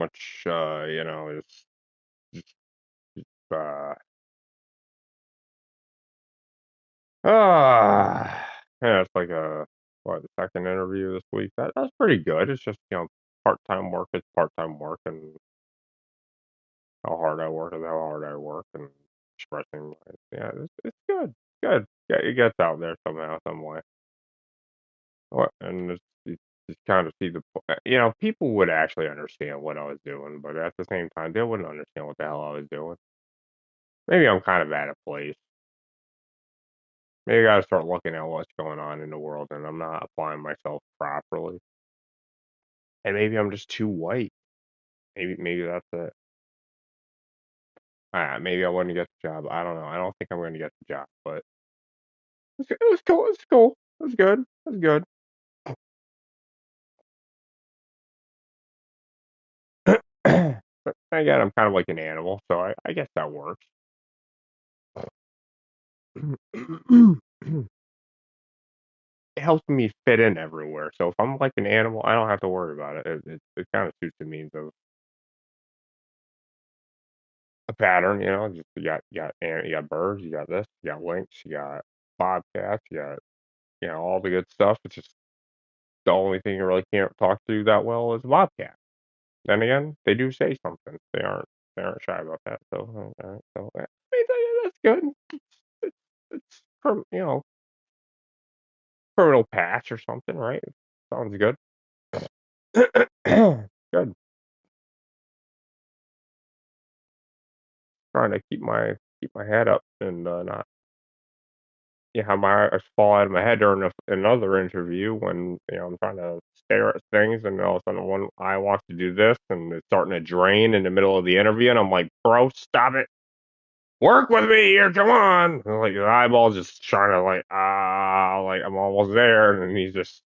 much, just yeah, it's like the second interview this week. That's pretty good. It's just, part-time work is part-time work, and how hard I work is how hard I work, and expressing yeah, it's good. Good. Yeah, it gets out there somehow, some way. What and it's just kind of see people would actually understand what I was doing, but at the same time, they wouldn't understand what the hell I was doing. Maybe I'm kind of at a place. Maybe I gotta start looking at what's going on in the world, and I'm not applying myself properly. And maybe I'm just too white. Maybe that's it. Maybe I wouldn't get the job. I don't know. I don't think I'm going to get the job, but it was cool. It was cool. It was good. It was good. But again, I'm kind of like an animal, so I guess that works. It helps me fit in everywhere. So if I'm like an animal, I don't have to worry about it. It kind of suits the means of a pattern, Just you got birds, you got this, you got lynx, you got bobcats, you got all the good stuff. It's just the only thing you really can't talk to that well is a bobcat. Then again, they do say something. They aren't shy about that. So I mean, that's good. It's from criminal patch or something, right? Sounds good. Good. Trying to keep my head up and not have my eyes fall out of my head during another interview when I'm trying to stare at things and all of a sudden one eye wants to do this and it's starting to drain in the middle of the interview and I'm like, bro, stop it. Work with me here, come on. And like the eyeball's just trying to like I'm almost there and he's just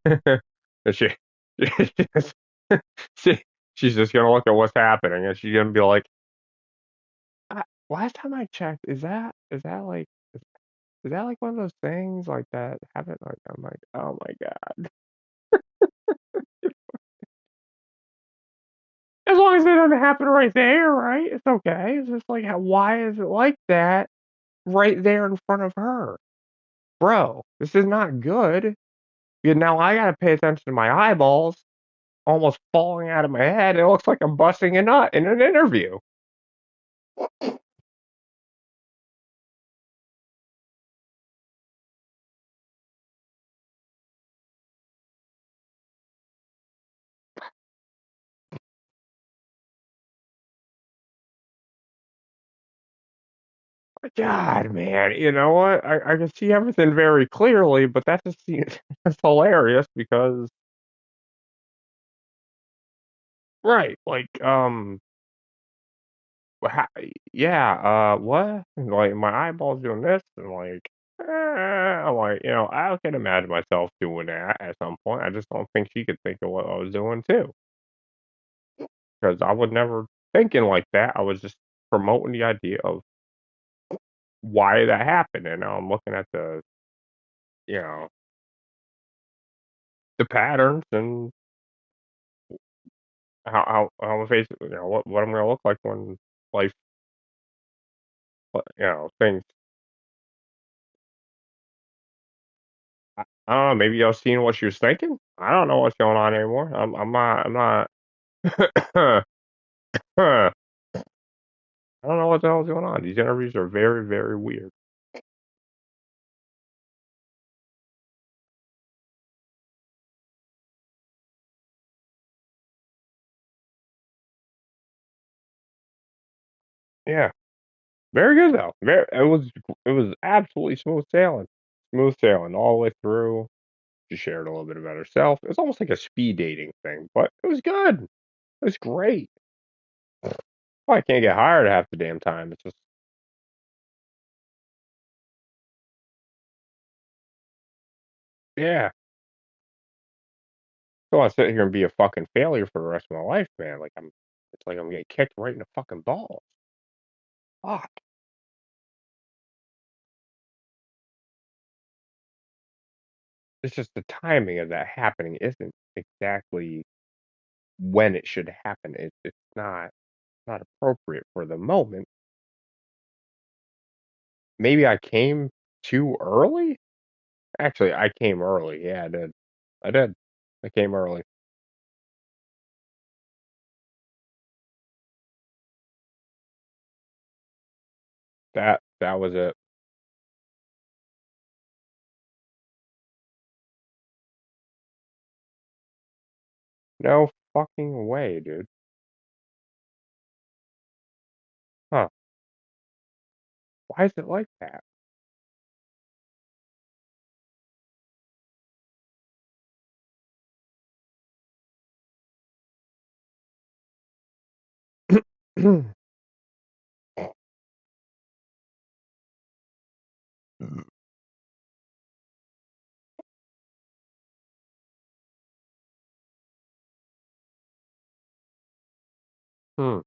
and she just, she she's just gonna look at what's happening and she's gonna be like, last time I checked, is that like is that like one of those things like that happen? Like I'm like, oh my god. As long as it doesn't happen right there, right? It's okay. It's just like why is it like that right there in front of her? Bro, this is not good. Now I gotta pay attention to my eyeballs almost falling out of my head. It looks like I'm busting a nut in an interview. God, man, you know what? I can see everything very clearly, but that just seems that's hilarious because right, like ha yeah, what? Like, my eyeballs doing this, and, like, I'm like, I can imagine myself doing that at some point, I just don't think she could think of what I was doing too, because I was never thinking like that, I was just promoting the idea of why that happened, and now I'm looking at you know, the patterns and how my face what I'm gonna look like when life, things I don't know, maybe I was seeing what she was thinking? I don't know what's going on anymore. I'm not I don't know what the hell's going on. These interviews are very, very weird. Yeah, very good though. It was absolutely smooth sailing all the way through. She shared a little bit about herself. It was almost like a speed dating thing, but it was good. It was great. Well, I can't get hired half the damn time. It's just yeah. So I sit here and be a fucking failure for the rest of my life, man. It's like I'm getting kicked right in the fucking balls. Fuck. It's just the timing of that happening isn't exactly when it should happen. It's not appropriate for the moment. Maybe I came too early? Actually, I came early. Yeah, I did. I did. I came early. That was it. No fucking way, dude. Huh. Why is it like that? Hmm.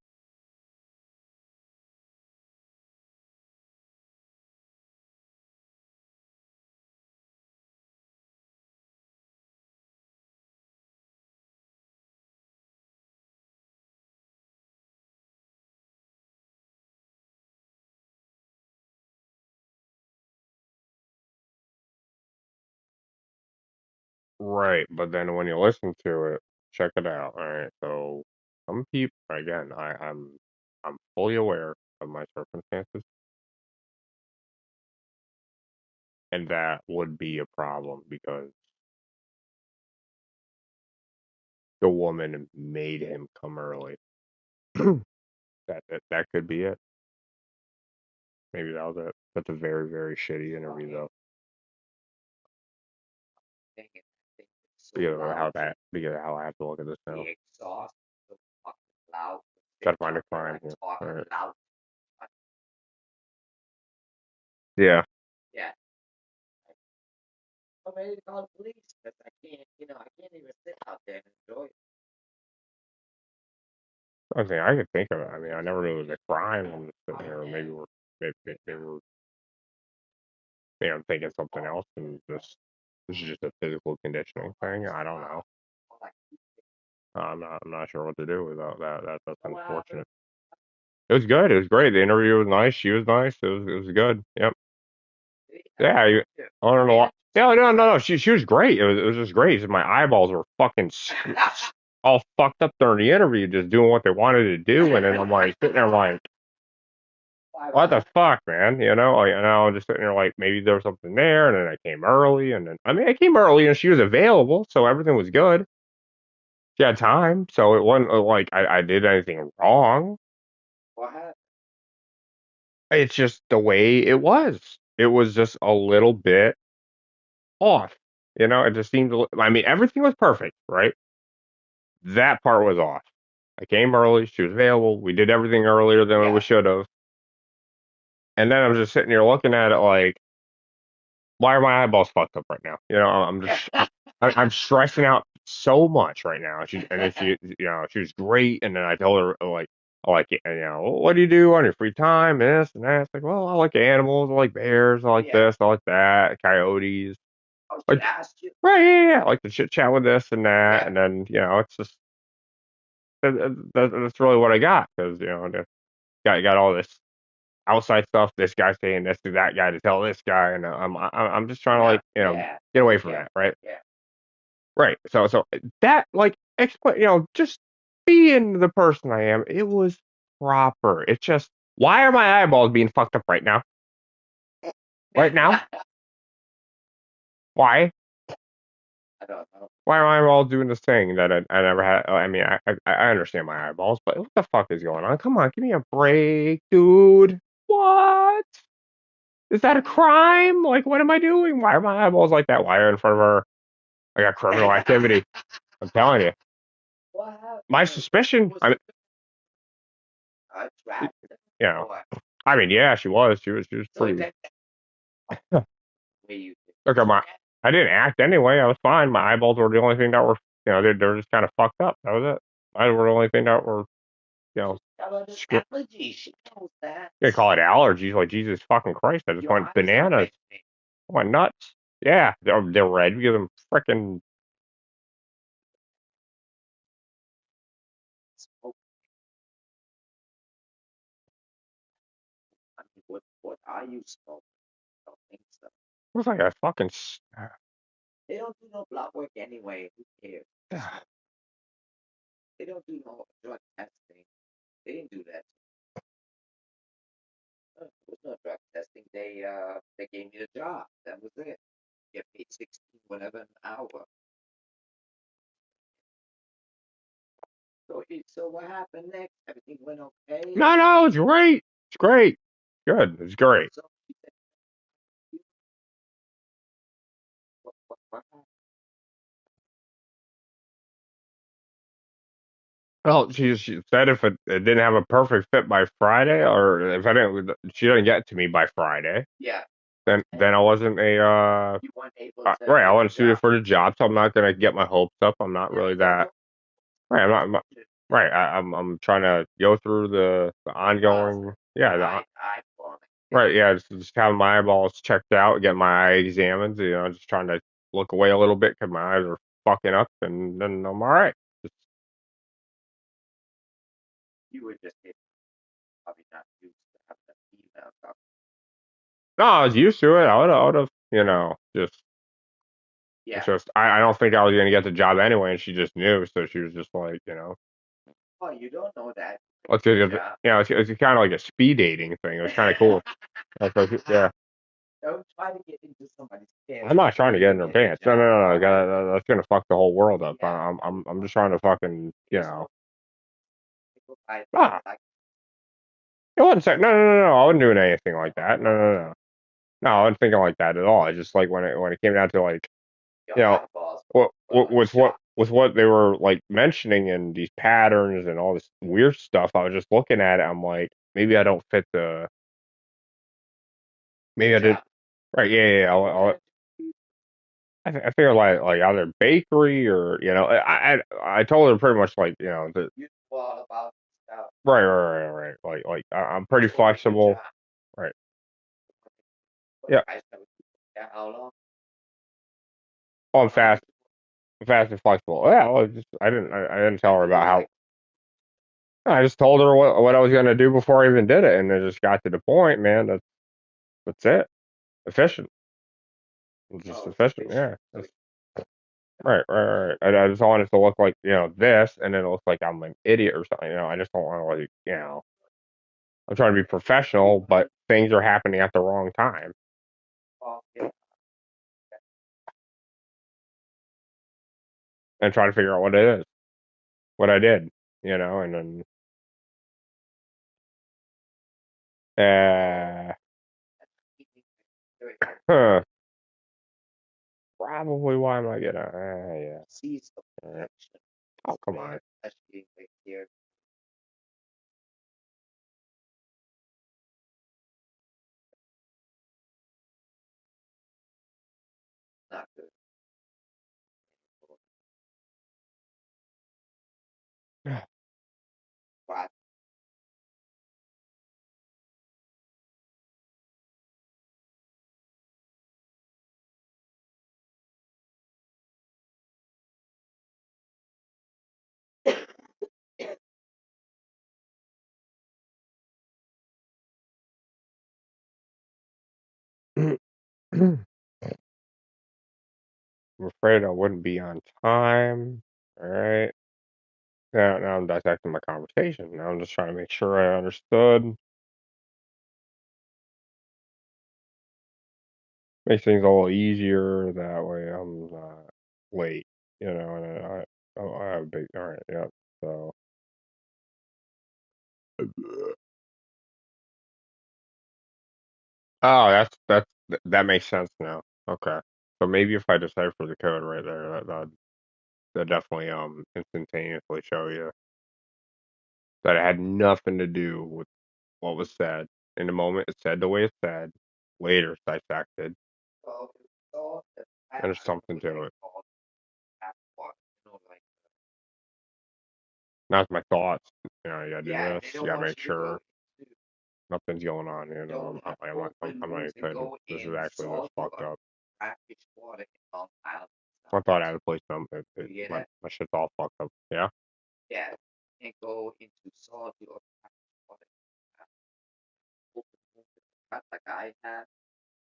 Right, but then when you listen to it, check it out. All right, so some people, again, I'm fully aware of my circumstances, and that would be a problem because the woman made him come early. That could be it. Maybe that was it. That's a very, very shitty interview though. Because of how I have to look at this now. Gotta find a crime here. All right. Yeah. I mean, I could think of it. I mean, I never knew it was a crime. I'm just sitting here. Maybe we're, I'm thinking something else, and this is just a physical conditioning thing. I don't know. I'm not sure what to do without that. That's unfortunate. It was good. It was great. The interview was nice. She was nice. It was good. Yep. Yeah. I don't know. Yeah. No. She was great. It was just great. Just my eyeballs were fucking all fucked up during the interview, just doing what they wanted to do, and then I'm like sitting there like, what the fuck, man? I'm just sitting there like maybe there was something there, and then I came early, and then I mean I came early and she was available, so everything was good. She had time, so it wasn't like I did anything wrong. It's just the way it was. It was just a little bit off. It just seemed. I mean, everything was perfect, right? That part was off. I came early. She was available. We did everything earlier than we should have. And then I'm just sitting here looking at it like, why are my eyeballs fucked up right now? I'm stressing out so much right now. And then she was great. And then I told her like, I like, what do you do on your free time? This and that. It's like, well, I like animals. I like bears. I like this. I like that. Coyotes. Like, right, yeah. I like to chit chat with this and that. And then, it's just, that's really what I got. Because, got all this outside stuff. This guy saying this to that guy to tell this guy, and I'm just trying to like get away from that, right? Right. So that like explain, just being the person I am. It was proper. It's just why are my eyeballs being fucked up right now? Right now? Why? Why are my eyeballs doing this thing that I never had? I mean, I understand my eyeballs, but what the fuck is going on? Come on, give me a break, dude. What? Is that a crime? Like, what am I doing? Why are my eyeballs like that? Why are in front of her? I got criminal activity. I'm telling you. My suspicion. You know, I mean, yeah, she was. She was pretty. Look at my. I didn't act anyway. I was fine. My eyeballs were the only thing that were. They're just kind of fucked up. That was it. I were the only thing that were. You know. They call it allergies. Like Jesus fucking Christ! I just went bananas. I went nuts. Yeah, they're red because I'm freaking I use smoke. I don't think so. Looks like a fucking. They don't do no blood work anyway. Who cares? They don't do no drug testing. They didn't do that. There was no drug testing. They gave me the job. That was it. Get paid 16 whatever an hour. So what happened next? Everything went okay. No, no, it's great. It's great. Good. It's great. So what happened? Well, she said if it didn't have a perfect fit by Friday, or if I didn't, she didn't get to me by Friday, Yeah. then I wasn't You weren't able to right. I get wasn't the suited job. for the job, so I'm not gonna get my hopes up. I'm not Yeah, really so that right. I'm not right. I'm trying to go through the ongoing yeah I want right yeah just have my eyeballs checked out, get my eye examined. Just trying to look away a little bit because my eyes are fucking up, and then I'm all right. Just, you were just probably not used to having a female talk. no, I was used to it. I would have just. It's Yeah. just I don't think I was gonna get the job anyway, and she just knew, so she was just like. Oh, you don't know that. Let's just, Yeah. it's kind of like a speed dating thing. It was kind of cool. Yeah, Don't try to get into somebody's pants I'm not trying to before get you in her get the pants. No, no, job. no, no. All right. That's gonna fuck the whole world up. Yeah. I'm just trying to fucking, I ah, like it wasn't say, no, no, no, no. I wasn't doing anything like that. No, no, no, no. I wasn't thinking like that at all. It's just like when it came down to like, your you know, eyeballs were what like with what shot. with what they were like mentioning and these patterns and all this weird stuff. I was just looking at it. I'm like, maybe I don't fit maybe I did. Job. Right, yeah, yeah. Yeah, I figure like either bakery or I told her pretty much like You know all about stuff. right I'm pretty So what your flexible. job? Right. What Yeah. I said, yeah, how long? Oh, How long did I'm fast and flexible. Yeah. Well, I didn't tell her you about do? how. Like, I just told her what I was gonna do before I even did it, and it just got to the point, man. That's it. Efficient. It's just oh, it's efficient. efficient. Yeah. So Right. I just want it to look like this, and then it looks like I'm an idiot or something. I just don't want to I'm trying to be professional, but things are happening at the wrong time, yeah. and try to figure out what it is, what I did, and then huh, probably why am I getting yeah, Seeds of uh, protection. oh come Spread, on, especially like here. Not good. But I'm afraid I wouldn't be on time. All right, now I'm dissecting my conversation. Now I'm just trying to make sure I understood. Makes things a little easier that way. I'm not late, and I have a big all right, yeah. So. Oh, that makes sense now. Okay. So maybe if I decipher the code right there, that definitely instantaneously show you that it had nothing to do with what was said. In the moment it said the way it said, later it's dissected, so the and there's pattern something was to like it. called that one, like That's my thoughts. You gotta do yeah, this, they you don't gotta want make you to go sure into nothing's going on, don't have open I'm not even wounds and kidding. go This is in actually this salty fucked or up. brackish water in Long Island. I thought I had a place something. You get My that? my shit's all fucked up. Yeah? Yeah. And go into salty or brackish water. Open wound. cut like I have,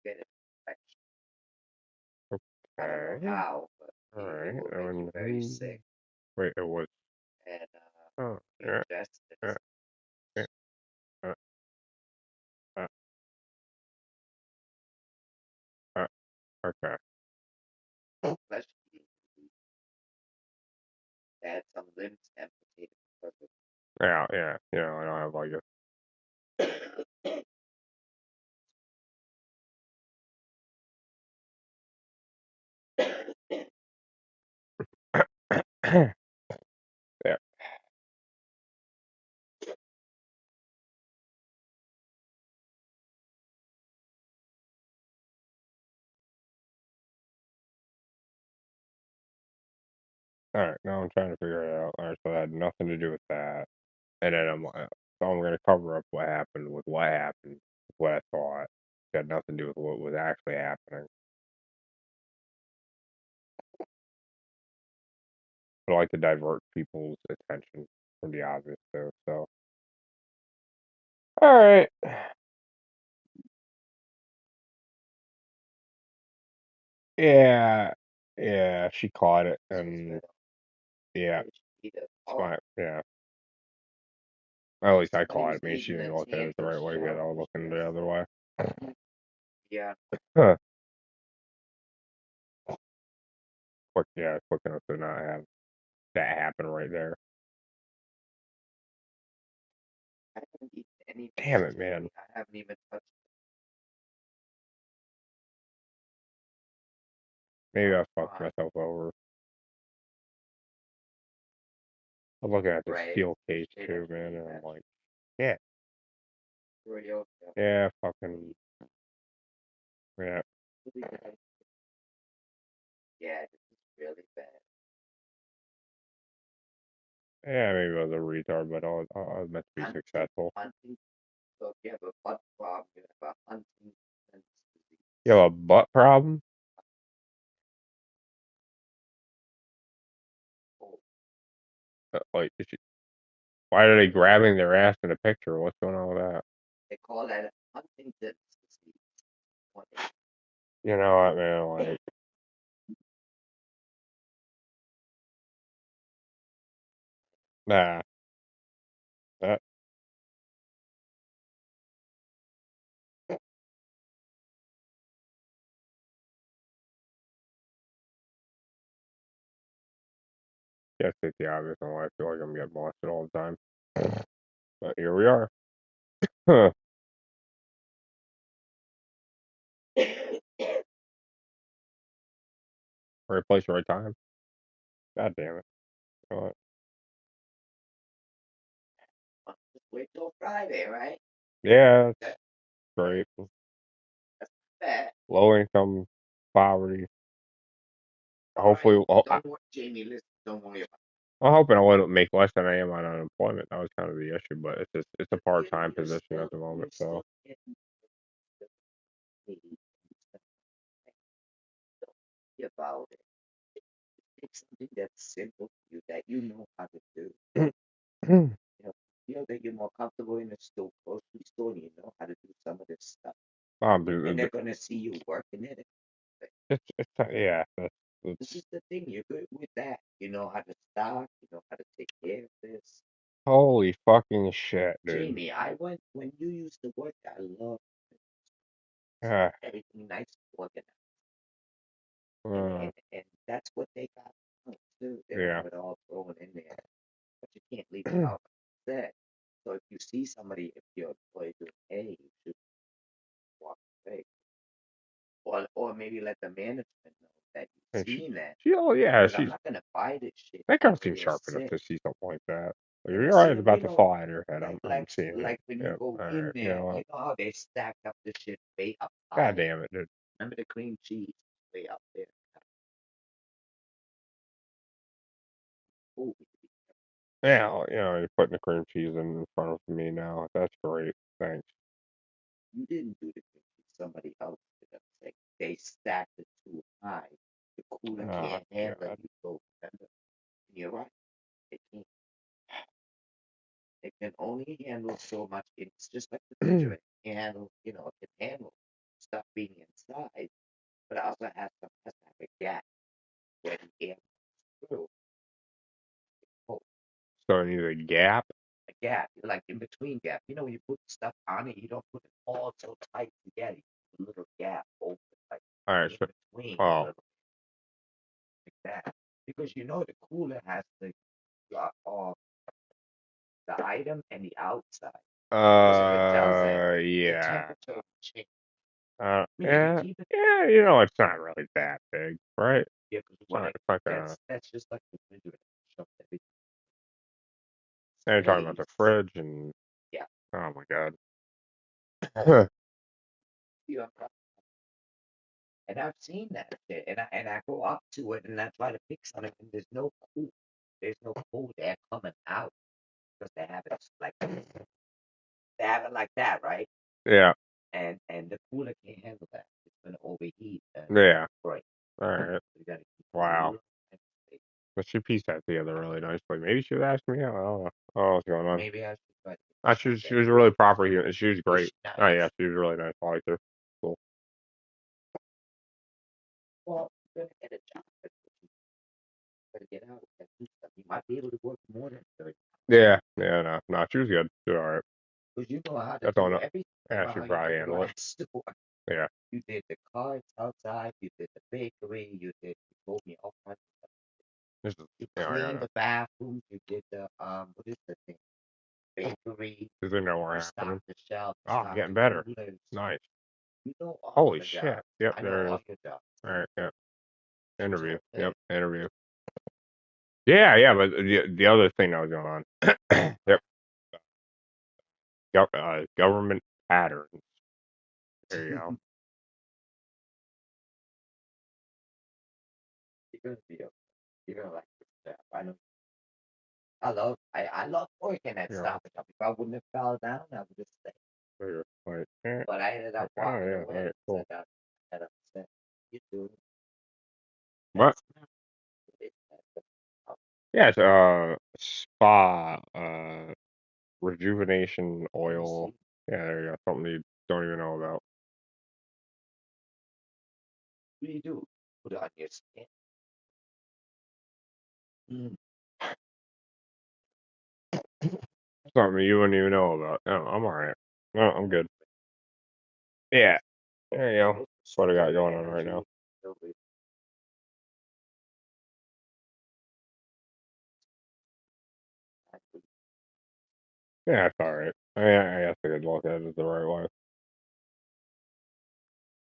get an infection. I don't know Okay. how, but All it right. will make you And very sick. wait, it was. And Oh, you yeah, ingest yeah, this yeah. Uh, uh, uh, okay. flesh eating disease. They had some limbs amputated because Yeah, yeah. You know, I don't have like a. Yeah. All right. Now I'm trying to figure it out. All right. So it had nothing to do with that. And then so I'm gonna cover up what happened with what happened, with what I thought. It had nothing to do with what was actually happening. But I like to divert people's attention from the obvious too. So, all right. Yeah, yeah. She caught it, and yeah, it's fine. Yeah. At least I somebody caught was it. I mean, she eating a didn't look at it the tangerine right way yet. I was looking the other way. Yeah, Huh. Quick, yeah, quick enough to not have that happen right there. I haven't eaten anything Damn it, man. today. I haven't even touched Maybe I fucked fine. myself over. I'm looking at this Right. steel case They too, don't man, need and I'm that. like, yeah, Real. yeah, fucking, yeah, Yeah, this is really bad. yeah. Maybe I was a retard, but I was meant to be successful. Hunting. So if you have a butt problem, you have a Huntington's You disease. have a butt problem? Oh, Like, why are they grabbing their ass in the picture? What's going on with that? they call that Huntington's disease. You know what, man? Like, nah. That, Guess it's the obvious in life. I feel like I'm getting molested all the time. But here we are. Huh. Right place, right time. God damn it. You know what? Just wait till Friday, right? Yeah, it's That, great. that's bad. Low income, poverty. All right. Hopefully, Don't worry, Jamie. Listen, don't worry about I'm hoping I wouldn't make less than I am on unemployment. That was kind of the issue, but it's a part it. time position at the moment. You're So still getting paid. Don't worry about it. It's something that's simple for you that you know how to do. I'm You know that you're more comfortable in a store, grocery store, and you know how to do some of this stuff. And dude, they're gonna see you working it. it's yeah. This is the thing, you're good with that. You know how to stock, you know how to take care of this. Holy fucking shit, dude. Jamie, I went when you used to work, I loved Ah, everything nice and organized. uh, And that's what they got too. They yeah. want it all thrown in there. But you can't leave it out like that. So if you see somebody, if your employee doing, hey, you should walk away. Or maybe let the management know that you've And seen that. oh yeah, Because I'm she's not gonna buy this shit that girl after seems you're sharp enough sick. to see something like that. Like, if And I your eye see is them, about to fall out of your head, I'm seeing it. like when you Yeah, go all in right. You there, know what? you know how they stack up the shit way up God high. damn it, dude. Remember the cream cheese way up there? Oh, Yeah, you're putting the cream cheese in front of me now. That's great. Thanks. you didn't do the cream cheese. Somebody else did it. Like they stacked it too high. The cooler Oh can't handle god. it. You go, remember? And you're right. They can't. It can only handle so much. It's just like the refrigerator. It can handle, it can handle stuff being inside, but it also has to have a gap where the air goes through. Oh, So it needs a gap. a gap, like in between gap. When you put stuff on it, you don't put it all so tight together. You put a little gap open, like All right. in So, between a oh, little like that. Because the cooler has to drop off the item and the outside. Because if it doesn't, the yeah. temperature will change. If you Yeah, keep it, yeah. It's not really that big, right? yeah, because It's not. It's like a. that's just like the refrigerator. Shove everything And you're talking about the place. fridge and. Yeah. Oh my god. Yeah. And I've seen that shit, and I go up to it and I try to fix on it, and there's no cool air coming out because they have it like that, right? Yeah. And the cooler can't handle that. It's gonna overheat and Yeah. break. All right. You gotta keep it Wow. real nice and safe. But she pieced that together really nicely. Maybe she would ask me out. I don't know. Oh, what's going on? Maybe I should try to She was really proper here. She was is great. she Oh yeah, nice? she was really nice. I liked her. Cool. Well, you're gonna get a job. Better get out and do stuff. You might be able to work more than 30 Yeah. Yeah. No. No. She was good. She was all right. because you know how to That's all. do No. everything Yeah. about She how could you probably do the handle it. right store. Yeah. You did the cards outside, you did the bakery, you told me all kinds of stuff. This is. You Yeah. I cleaned gotta. the bathrooms, you did the what is the thing? Bakery, Does it know you where happening? stocked the shelf, you Oh, stocked getting the better. coolers. Nice. You know all Holy the shit. jobs. Yep. I know There it is. all your jobs. All right. Yep. Interview. So Yep. hey, Interview. Yeah. Yeah. But the other thing that was going on. Yep. Government patterns. There you go. you're gonna be okay. You're gonna like this job. I love working at You know. Stop and Shop. If I wouldn't have fell down, I would have stayed. There. Like. But I ended up Oh walking yeah. All away right. because Cool. I got fed upset. You do. What? That's not it. Yeah. It's spa. Rejuvenation Let me oil. see. Yeah. There you go. Something you don't even know about. What do you do? Put it on your skin. Mm. Something you wouldn't even know about. No, I'm all right. No, I'm good. Yeah. There you go. Supposed to That's what I got store the going on right now. energy. Nobody- Yeah, it's all right. I guess I could look at it the right way.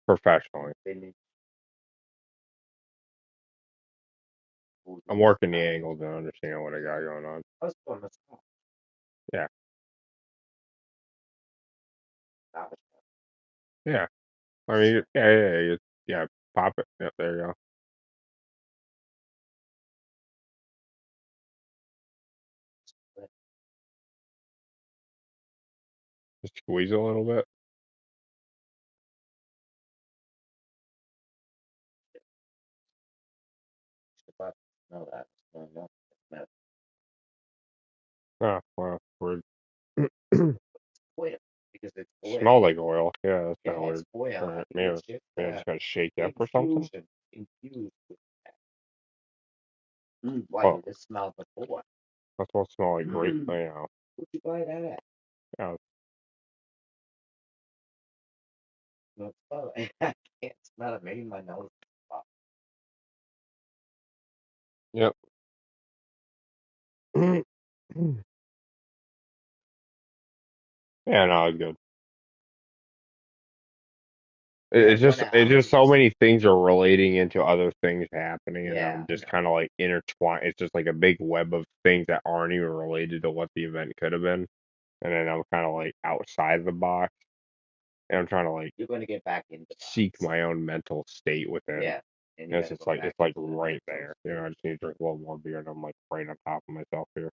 Professionally. Finish food I'm is working the not angles and understand what I got going on. us for massage. Yeah. Not Yeah. I mean, yeah. Pop it. Yep, there you go. a Just squeeze it a little bit. but no, that's no. No. Oh, well, weird. Oil because it's oil. Smell like oil. Yeah, that's Yeah, kind of it's weird. oil. All I right, think it's just maybe I just got to shake up or something. infused with that. Why Oh, did it smell before? that's what smell like grape. Mm. You know. Where'd you buy that at? Yeah. No, smell it. I can't smell it. Maybe my nose. Yep. Yeah, no, it's good. Yeah, It's I'm just gonna so just many things are relating into other things happening, and yeah, I'm just kind of like intertwined. It's just like a big web of things that aren't even related to what the event could have been, and then I'm kind of like outside the box, and I'm trying to like you're gonna get back in the seek box. my own mental state within. Yeah, and And you gotta go back it's like into the right mental there. I state. just need to drink a little more beer, and I'm like right on top of myself here.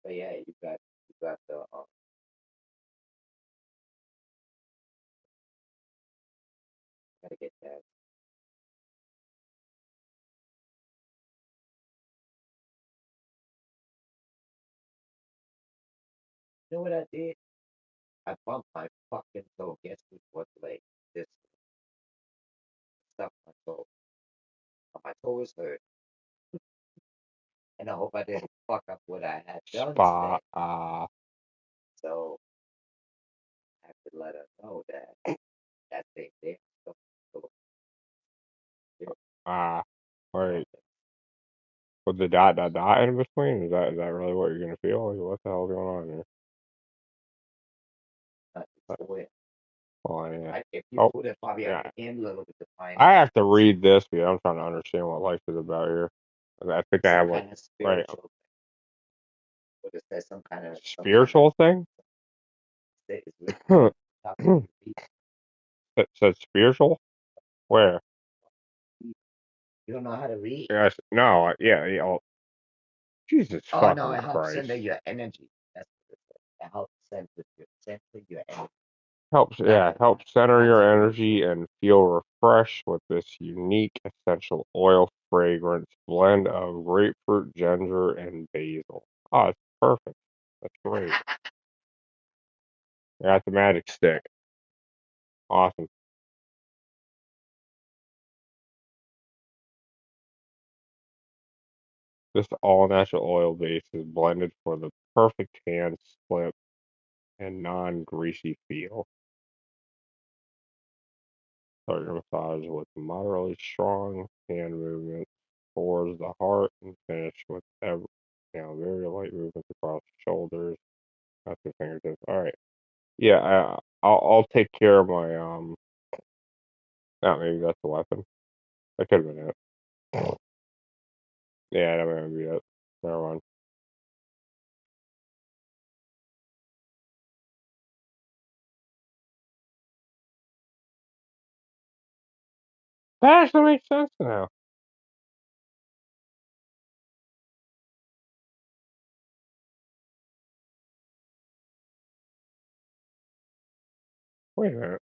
But yeah, you got the gotta get that know what I did? I bumped my fucking toe. Guess what leg? This stuff my toe. My toe is hurt, and I hope I didn't fuck up what I had done Spa. today. So I have to let her know that that thing there. So, yeah, Wait. With the dot in between? Is that really what you're gonna feel? Like, what the hell's going on here? not Uh, the way. Hold on, yeah. If you Oh, put it probably at yeah. the end a little bit to find I out have to read this because I'm trying to understand what life is about here. I think I some have like kind of right spiritual, what it says, some kind of spiritual thing. state is written It top of says spiritual. Where? You don't know how to read. Yes. No. Yeah. Yeah. Oh, Jesus Oh no, fucking it helps center Christ. your energy. That's what it says. It helps center your energy. Helps, Not yeah, the helps center not your spiritual. energy and feel refreshed with this unique essential oil fragrance blend of grapefruit, ginger, and basil. Oh, it's perfect. That's great. I got the magic stick. Awesome. This all natural oil base is blended for the perfect hand slip and non greasy feel. Start your massage with moderately strong hand movements towards the heart and finish with very light movements across the shoulders, not the fingertips. All right. Yeah, I'll take care of my maybe that's the weapon. That could have been it. Yeah, that might be it. Never mind. That actually makes sense now. Wait a minute.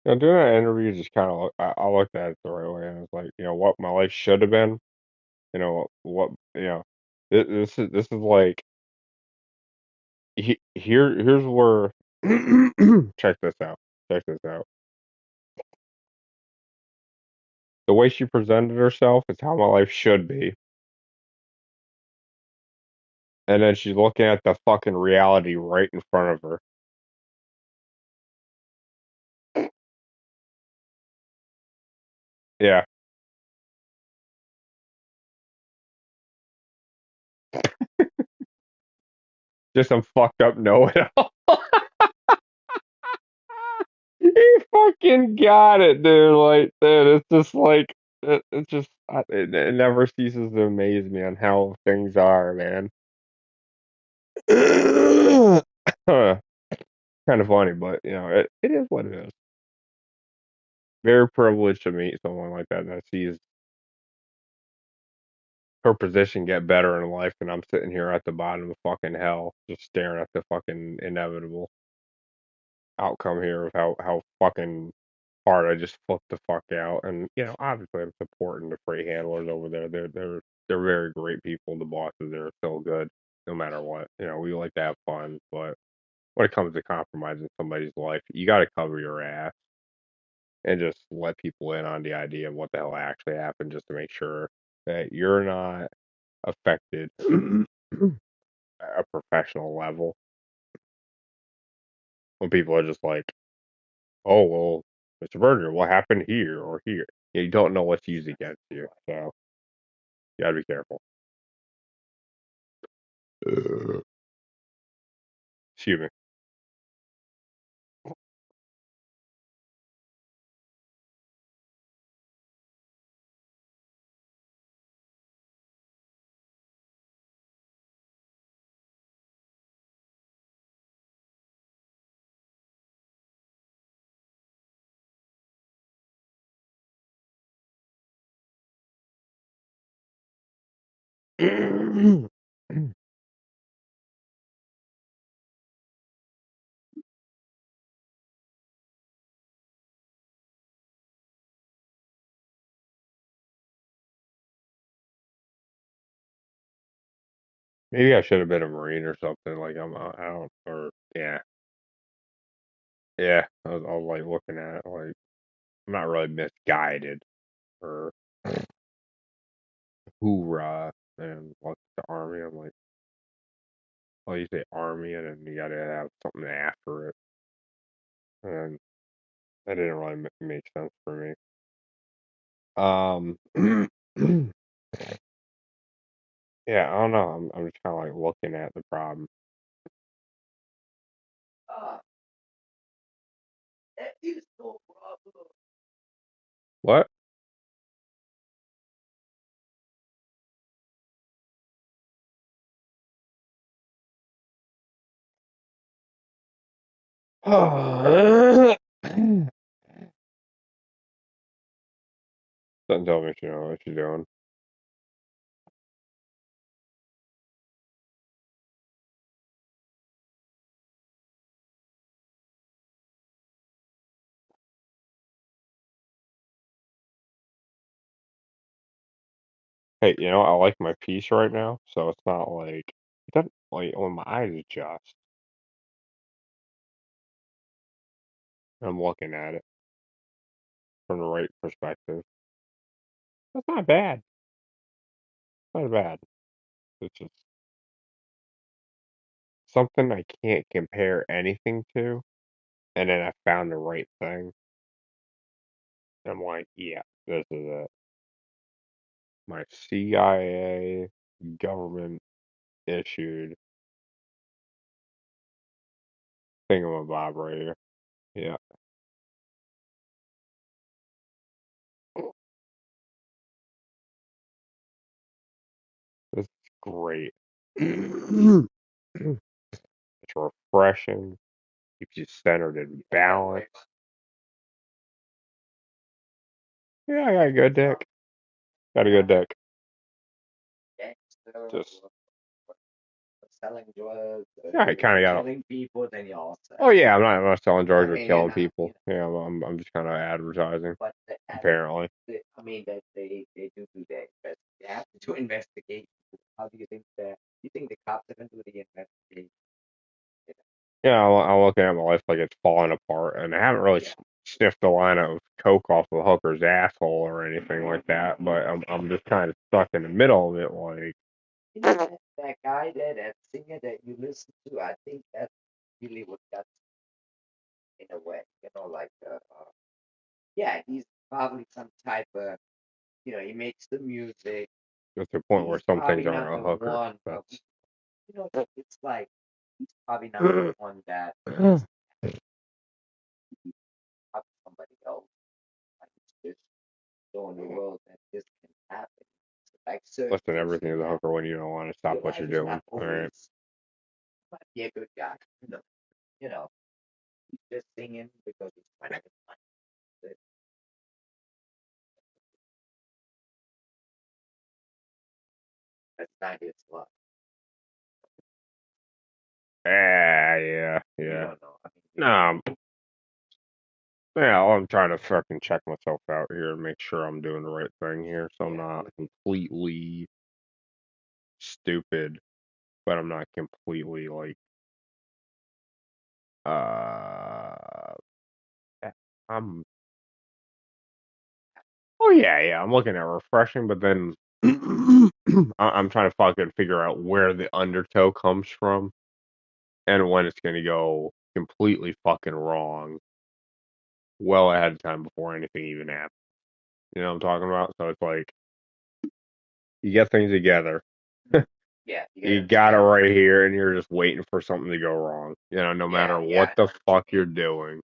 Doing that interview just kind of I looked at it the right way, and it's like, what my life should have been. What this is like here's where check this out. Check this out. The way she presented herself is how my life should be. And then she's looking at the fucking reality right in front of her. Yeah, just some fucked up know-it-all. He fucking got it, dude. Like, dude, it's just like it just it never ceases to amaze me on how things are, man. Kind of funny, but it is what it is. Very privileged to meet someone like that that sees her position get better in life, and I'm sitting here at the bottom of fucking hell, just staring at the fucking inevitable outcome here of how fucking hard I just flipped the fuck out. And obviously I'm supporting the freight handlers over there. They're very great people. The bosses are so good, no matter what. We like to have fun, but when it comes to compromising somebody's life, you got to cover your ass and just let people in on the idea of what the hell actually happened, just to make sure that you're not affected at a professional level. When people are just like, "Oh well, Mr. Berger, what happened here or here?" You don't know what's used against you, so you gotta be careful. Excuse me. Maybe I should have been a Marine or something. Like I don't, or yeah, yeah. I was like looking at it, like I'm not really misguided or hoorah and what's the army. I'm like, oh, you say army, and then you gotta have something after it, and that didn't really make sense for me. Yeah, I don't know. I'm just kind of like looking at the problem. Ah, that is no problem. What? Doesn't tell me she know what she's doing. Hey, I like my piece right now, so it's not like it doesn't like when my eyes adjust. I'm looking at it from the right perspective. That's not bad. Not bad. It's just something I can't compare anything to, and then I found the right thing. And I'm like, yeah, this is it. My CIA government issued thingamabob right here. Yeah, this is great. It's refreshing. Keeps you centered and balanced. Yeah, I got a good dick. Got a good dick. Gangster Just or selling drugs yeah, I kind of got. killing people, then you also. Oh yeah, I'm not selling I drugs or mean, you're killing not, people. Yeah, I'm just kind of advertising. but Apparently, I mean that they do that. They have to do investigation. How do you think that? You think the cops are gonna do the investigation? yeah, I'm looking at my life like it's falling apart, and I haven't really Yeah. sniffed a line of coke off a hooker's asshole or anything like that. But I'm just kind of stuck in the middle of it, like. You know that guy there, that singer that you listen to. I think that's really what got in a way. Like yeah, he's probably some type of he makes the music. It's the point where He's some things probably not aren't a the hooker. one, but That's it's like he's probably not the one that up somebody else. Like it's just showing the world that this can happen. So, like certain listen, things everything can is a happen. hooker when you don't want to stop Your what life you're is doing. not All right. always might be a good guy. You know, he's just singing because he's trying to get money. That's not his luck. Ah, yeah, You yeah. don't know. I mean, No, yeah, I'm trying to fucking check myself out here and make sure I'm doing the right thing here, so I'm yeah, not completely stupid, but I'm not completely like uh I'm oh yeah, I'm looking at refreshing, but then I'm trying to fucking figure out where the undertow comes from and when it's gonna go completely fucking wrong well ahead of time before anything even happens. You know what I'm talking about? So it's like you get things together. yeah. You You gotta got it plan. right here, and you're just waiting for something to go wrong. No Yeah, matter what yeah. I the know what you fuck mean. you're doing,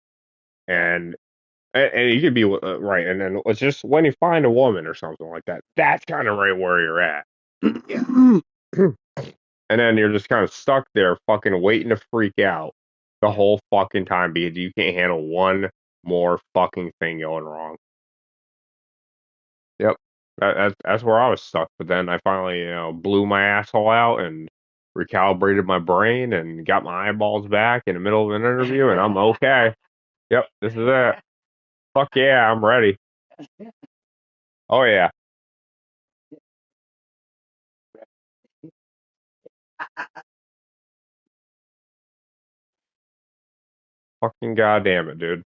Yeah, and and you could be right, and then it's just when you find a woman or something like that, that's kind of right where you're at. yeah, And then you're just kind of stuck there, fucking waiting to freak out the yeah. whole fucking time because you can't handle one more fucking thing going wrong. Yep. That's where I was stuck. But then I finally, blew my asshole out and recalibrated my brain and got my eyeballs back in the middle of an interview, and I'm okay. Yep, this is it. Fuck yeah, I'm ready. Oh yeah, fucking goddamn it, dude.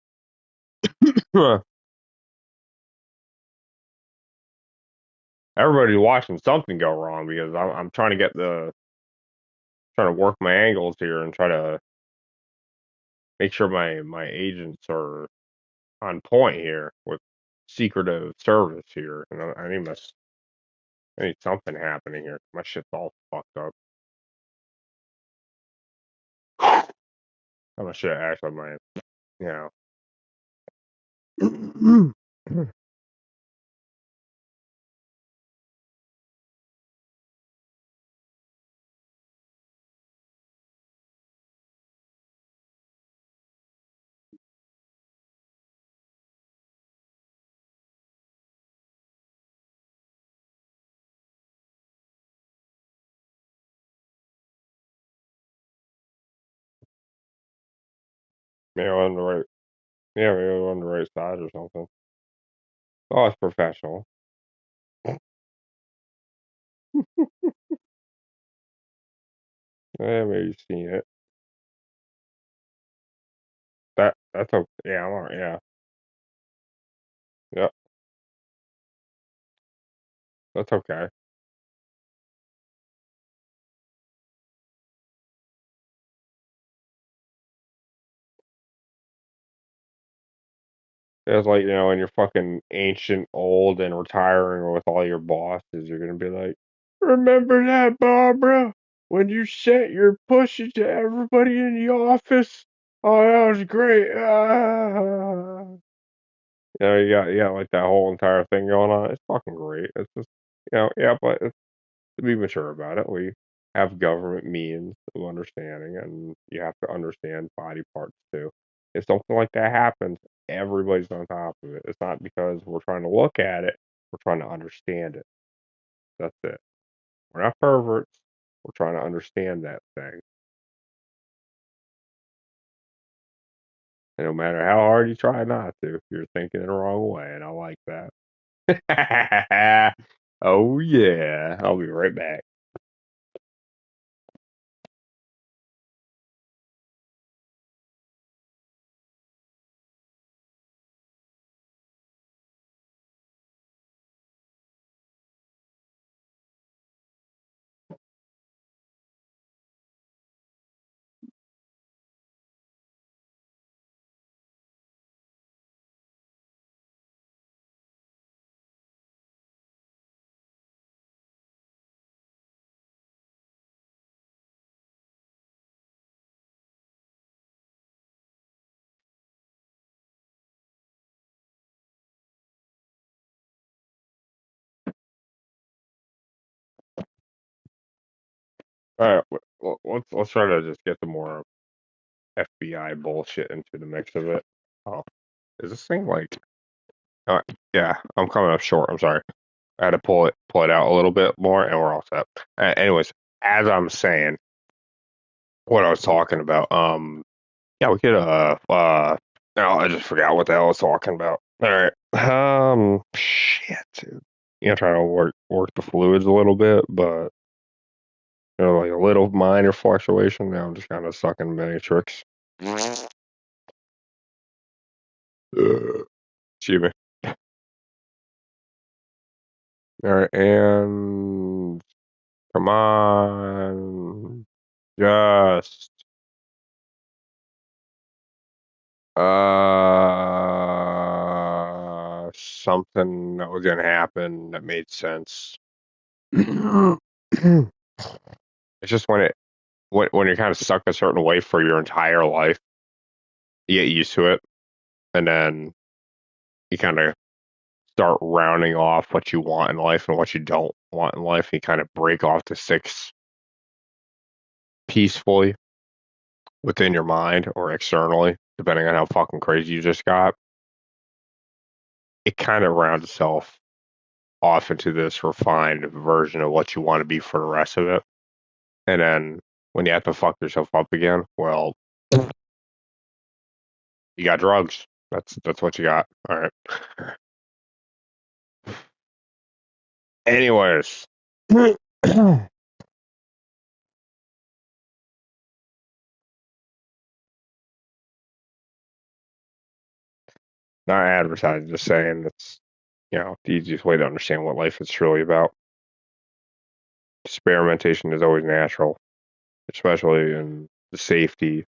Everybody's watching something go wrong because I'm trying to trying to work my angles here and try to make sure my agents are on point here with secretive service here. And I need something happening here. My shit's all fucked up. I'm shit actually my you know. Maybe on the right yeah, maybe on the right side or something. Oh, it's professional. Yeah, maybe you've seen it. That's okay. Yeah, I'm alright. Yeah, yeah, that's okay. It's like, when you're fucking ancient, old, and retiring with all your bosses, you're gonna be like, "Remember that, Barbara? When you sent your pussy to everybody in the office? Oh, that was great." Ah. You got like that whole entire thing going on. It's fucking great. It's just, yeah, but to be mature about it, we have government means of understanding, and you have to understand body parts too. If something like that happens, everybody's on top of it. It's not because we're trying to look at it, we're trying to understand it. That's it. We're not perverts. We're trying to understand that thing. And no matter how hard you try not to, you're thinking it the wrong way, and I like that. Oh yeah. I'll be right back. All right, let's try to just get some more FBI bullshit into the mix of it. Oh, is this thing like? Uh, yeah, I'm coming up short. I'm sorry. I had to pull it out a little bit more, and we're all set. Anyways, as I'm saying, what I was talking about. Yeah, we could. No, I just forgot what the hell I was talking about. All right. Shit, dude. Trying to work the fluids a little bit, but like a little minor fluctuation. Now I'm just kind of stuck in matrix. Excuse me. All right, and come on, just something that was gonna happen that made sense. It's just when you're kind of stuck a certain way for your entire life, you get used to it, and then you kind of start rounding off what you want in life and what you don't want in life. You kind of break off the six peacefully within your mind or externally, depending on how fucking crazy you just got. It kind of rounds itself off into this refined version of what you want to be for the rest of it. And then when you have to fuck yourself up again, well, you got drugs. That's what you got. All right. Anyways, not advertising, just saying it's the easiest way to understand what life is truly about. Experimentation is always natural, especially in the safety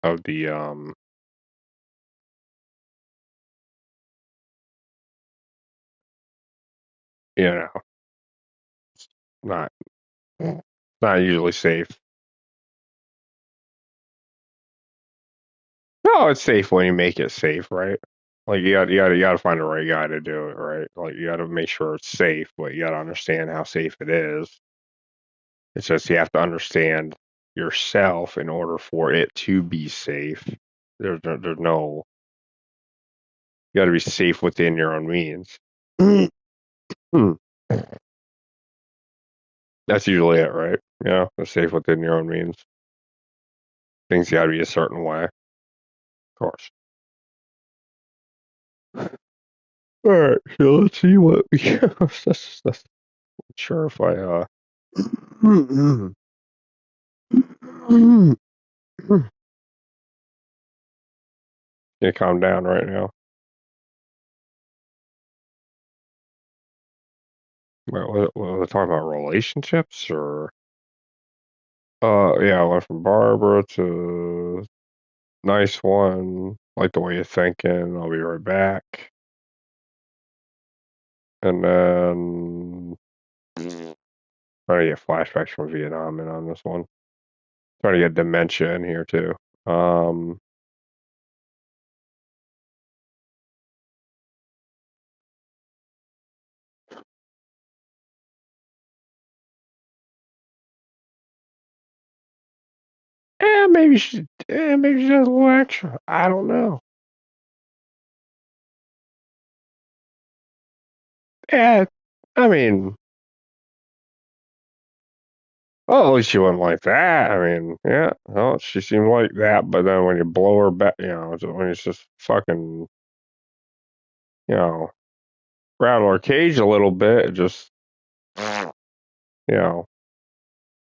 of the you know, not not usually safe. No, it's safe when you make it safe, right? Like you got to find the right guy to do it, right? Like you got to make sure it's safe, but you got to understand how safe it is. It's just you have to understand yourself in order for it to be safe. There's no you got to be safe within your own means. That's usually it, right? Yeah, they're safe within your own means. Things got to be a certain way, of course. All right, so let's see what we that's not sure if I can calm down right now. What was I talking about? Relationships or yeah, I went from Barbara to nice one. Like the way you're thinking. I'll be right back. And then trying to get flashbacks from Vietnam in on this one. Trying to get dementia in here too. Um, maybe she does a little extra. I don't know. Yeah, I mean, well, at least she wasn't like that. I mean, yeah, well, she seemed like that, but then when you blow her back, when it's just fucking, you know, rattle her cage a little bit, it just, you know,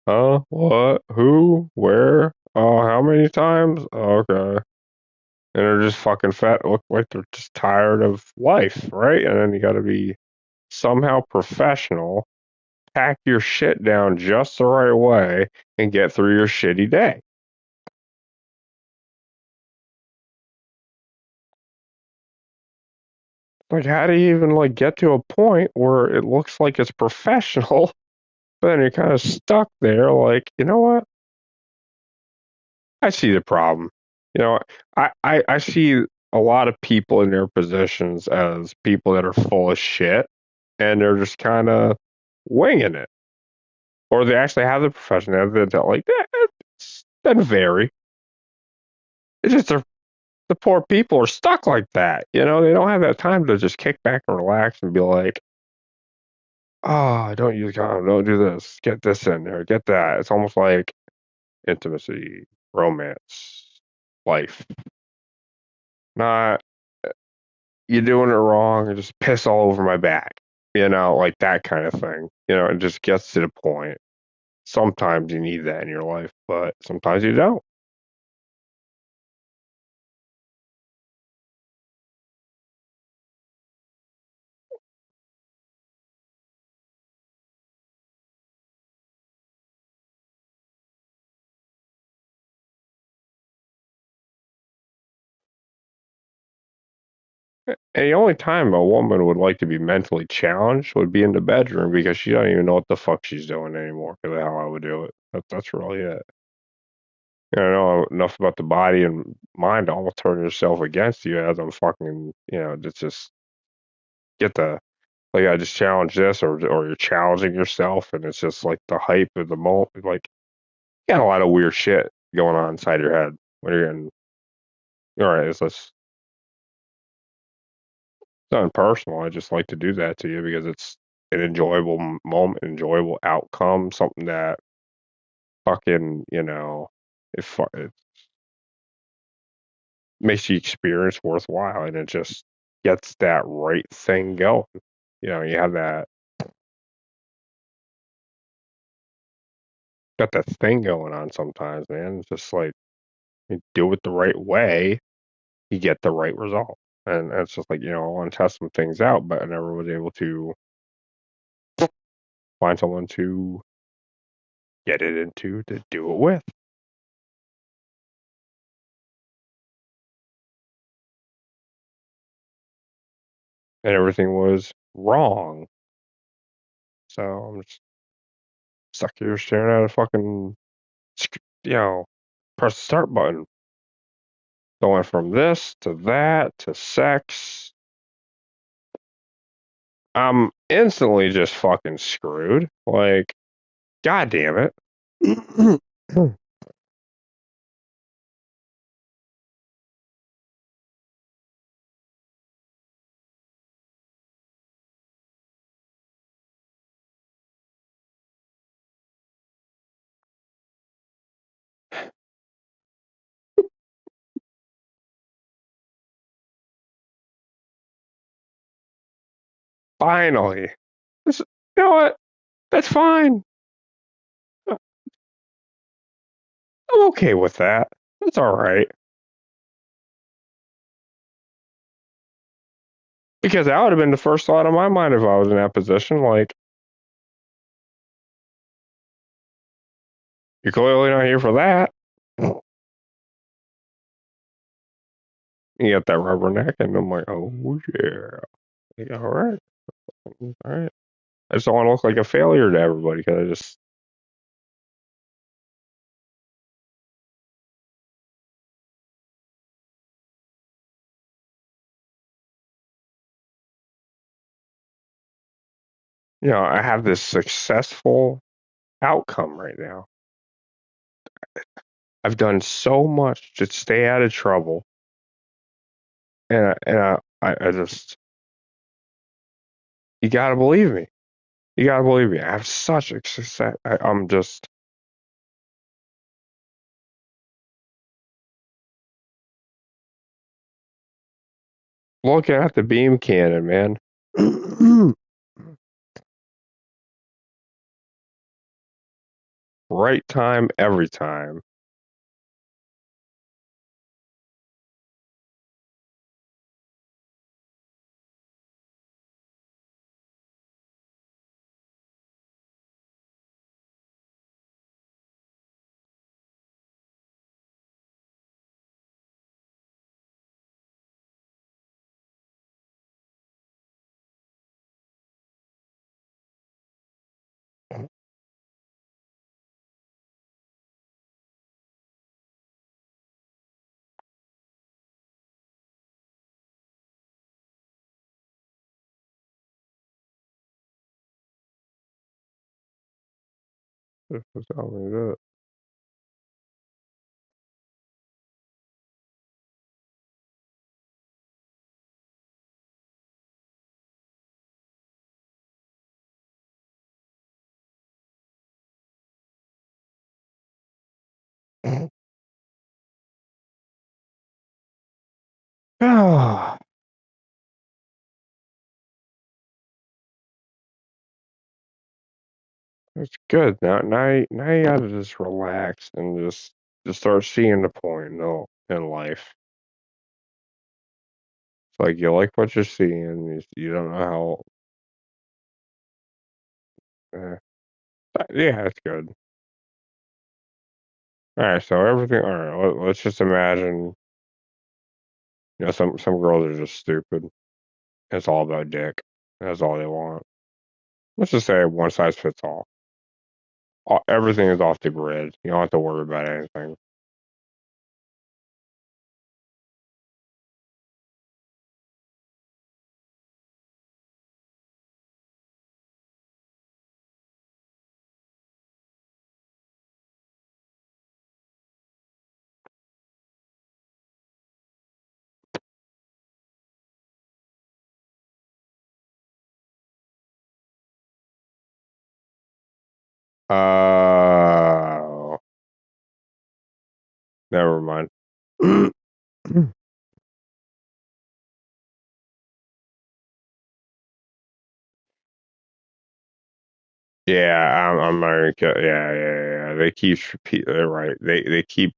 what, who, where, oh, how many times? Oh, okay. And they're just fucking fat, look like they're just tired of life, right? And then you got to be somehow professional, pack your shit down just the right way, and get through your shitty day. Like, how do you even like get to a point where it looks like it's professional, but then you're kind of stuck there? Like, you know what? I see the problem. You know, I see a lot of people in their positions as people that are full of shit, and they're just kind of winging it, or they actually have the profession. They're like that. It doesn't vary. It's just the poor people are stuck like that. They don't have that time to just kick back and relax and be like, oh, don't use condom, don't do this, get this in there, get that. It's almost like intimacy, romance, life. Not you're doing it wrong and just piss all over my back. Like that kind of thing. It just gets to the point. Sometimes you need that in your life, but sometimes you don't. And the only time a woman would like to be mentally challenged would be in the bedroom because she don't even know what the fuck she's doing anymore because of how I would do it. That's really it. I know enough about the body and mind to almost turn yourself against you as I'm fucking, just get the, like, I just challenge this or you're challenging yourself and it's just like the hype of the moment. Like, you got a lot of weird shit going on inside your head when you're in, all right, it's just, not personal. I just like to do that to you because it's an enjoyable moment, enjoyable outcome, something that fucking, it makes the experience worthwhile and it just gets that right thing going. You have that thing going on sometimes, man. It's just like you do it the right way, you get the right result. And it's just like, I want to test some things out, but I never was able to find someone to get it into to do it with. And everything was wrong. So I'm just stuck here staring at a fucking, you know, press the start button. Going from this to that to sex. I'm instantly just fucking screwed. Like, god damn it. Finally. This, you know what? That's fine. I'm okay with that. That's all right. Because that would have been the first thought in my mind if I was in that position. Like, you're clearly not here for that. You got that rubberneck, and I'm like, oh yeah. Like, all right. I just don't want to look like a failure to everybody because I just, I have this successful outcome right now. I've done so much to stay out of trouble, and I just, you gotta believe me. You gotta believe me. I have such a success. I'm just looking at the beam cannon, man. Right time, every time. This is only it. Ah, it's good. Now you gotta just relax and just start seeing the point in life. It's like you like what you're seeing. You don't know how. Yeah, it's good. All right, so everything. All right, let's just imagine. Some girls are just stupid. It's all about dick. That's all they want. Let's just say one size fits all. Everything is off the grid. You don't have to worry about anything. Oh, never mind. Yeah, I'm America. Yeah, yeah, yeah. They keep they're right. They keep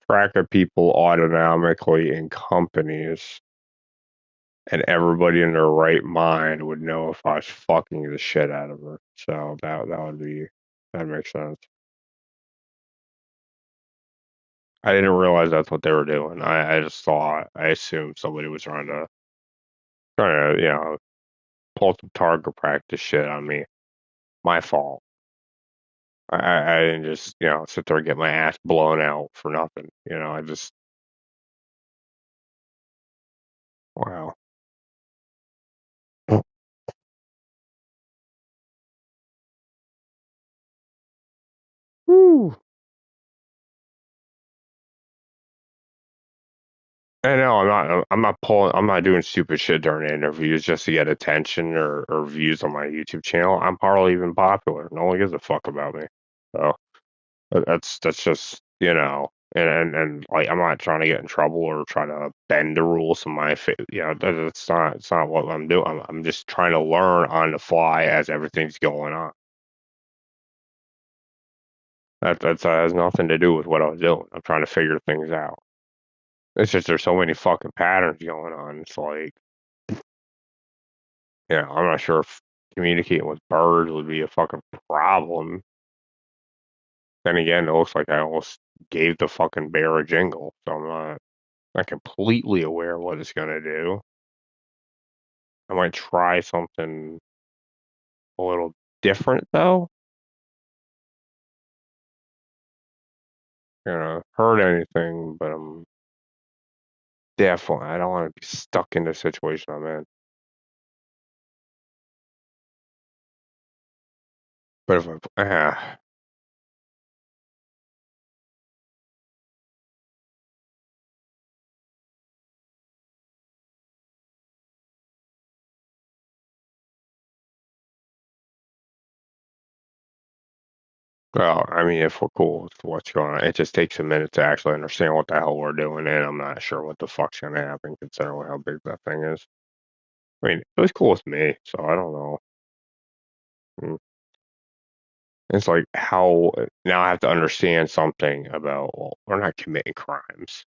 track of people autonomically in companies, and everybody in their right mind would know if I was fucking the shit out of her. So that makes sense. I didn't realize that's what they were doing. I just thought I assumed somebody was trying to pull some target practice shit on me. My fault. I didn't just sit there and get my ass blown out for nothing. I just wow. Whew. I know I'm not doing stupid shit during interviews just to get attention or views on my YouTube channel. I'm hardly even popular. No one gives a fuck about me. So that's just and like I'm not trying to get in trouble or try to bend the rules in my fa it's not what I'm doing. I'm just trying to learn on the fly as everything's going on. That has nothing to do with what I was doing. I'm trying to figure things out. It's just there's so many fucking patterns going on. It's like, I'm not sure if communicating with birds would be a fucking problem. Then again, it looks like I almost gave the fucking bear a jingle, so I'm not completely aware of what it's gonna do. I might try something a little different though. Heard anything, but I'm definitely I don't want to be stuck in the situation I'm in. But if well, I mean, if we're cool with what's going on, it just takes a minute to actually understand what the hell we're doing, and I'm not sure what the fuck's gonna happen considering how big that thing is. I mean, it was cool with me, so I don't know. Mm. It's like how now I have to understand something about, well, we're not committing crimes.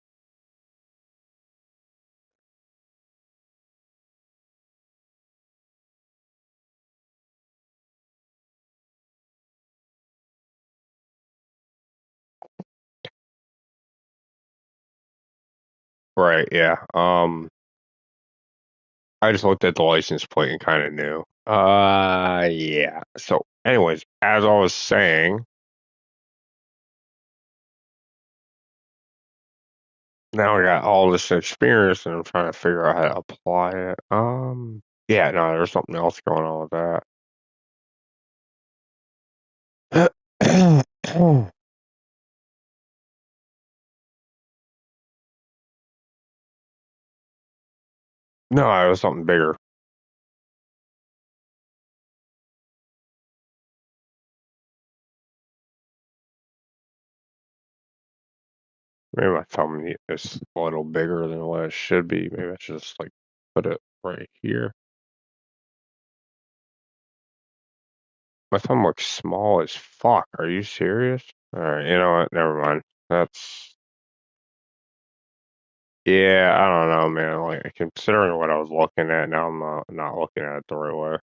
Right, yeah. I just looked at the license plate and kind of knew. Yeah. So, anyways, as I was saying, now I got all this experience and I'm trying to figure out how to apply it. Yeah, no, there's something else going on with that. No, it was something bigger. Maybe my thumb is a little bigger than what it should be. Maybe I should just like put it right here. My thumb looks small as fuck. Are you serious? All right, you know what? Never mind. That's Yeah, I don't know, man. Like considering what I was looking at, now I'm not looking at it the right way.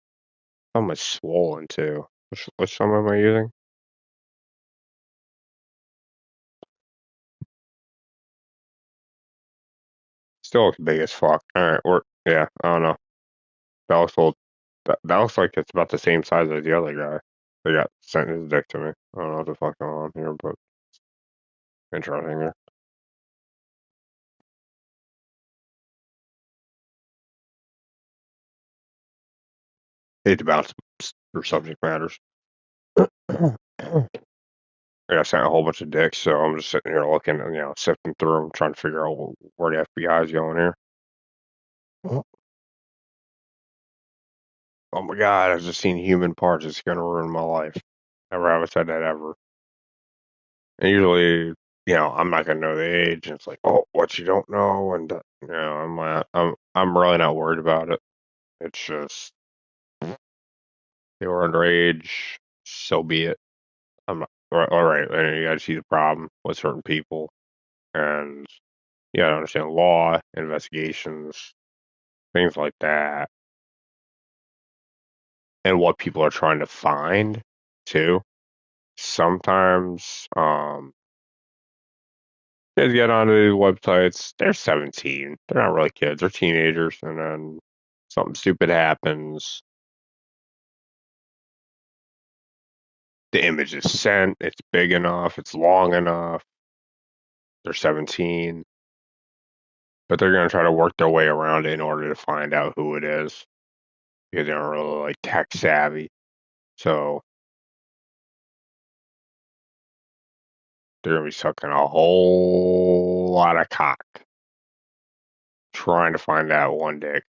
Thumb is swollen too. Which thumb am I using? Still looks big as fuck. All right, yeah, I don't know. That looks a little, that looks like it's about the same size as the other guy. They got sent his dick to me. I don't know what the fuck going on here, but interesting here. Hate to bounce through subject matters. I got sent a whole bunch of dicks, so I'm just sitting here looking and sifting through them, trying to figure out where the FBI is going here. Oh my god, I've just seen human parts. It's gonna ruin my life. Never have I said that ever. And usually, I'm not gonna know the age. And it's like, oh, what you don't know, and I'm really not worried about it. It's just they were underage, so be it. I'm not, all right. And you got to see the problem with certain people, and you got to understand law, investigations, things like that, and what people are trying to find too. Sometimes, kids get onto these websites. They're 17. They're not really kids. They're teenagers, and then something stupid happens. The image is sent. It's big enough. It's long enough. They're 17, but they're going to try to work their way around it in order to find out who it is because they aren't really like tech savvy. So they're going to be sucking a whole lot of cock trying to find that one dick.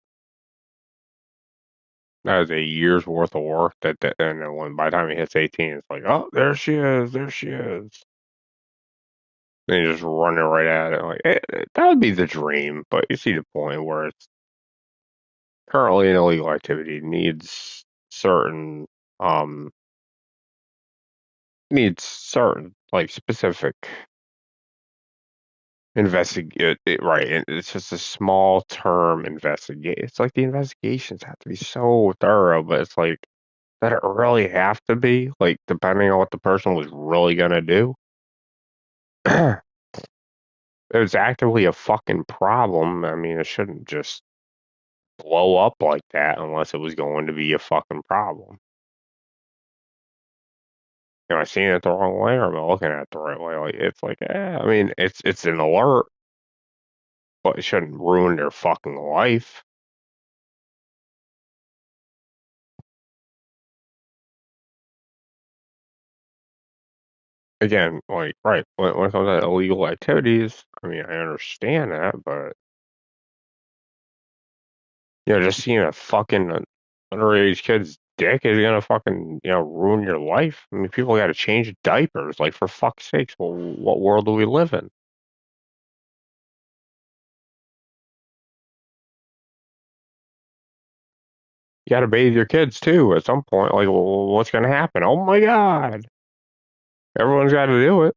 That is a year's worth of work. And then when by the time he hits 18, it's like, oh, there she is, there she is. Then you just running right at it. Like that would be the dream, but you see the point where it's currently an illegal activity certain um needs certain like specific investigate it right. And it's just a small term investigate. It's like the investigations have to be so thorough, but it's like that it really have to be like depending on what the person was really gonna do. If it's actively a fucking problem, I mean, it shouldn't just blow up like that unless it was going to be a fucking problem. Am I seeing it the wrong way or am I looking at it the right way? Like it's like, I mean, it's an alert, but it shouldn't ruin their fucking life. Again, like, right, when it comes to illegal activities, I mean, I understand that, but just seeing a fucking underage kid's dick is gonna fucking, ruin your life. I mean, people got to change diapers, like for fuck's sakes. Well, what world do we live in? You got to bathe your kids too at some point. Like, well, what's gonna happen? Oh my god, everyone's got to do it.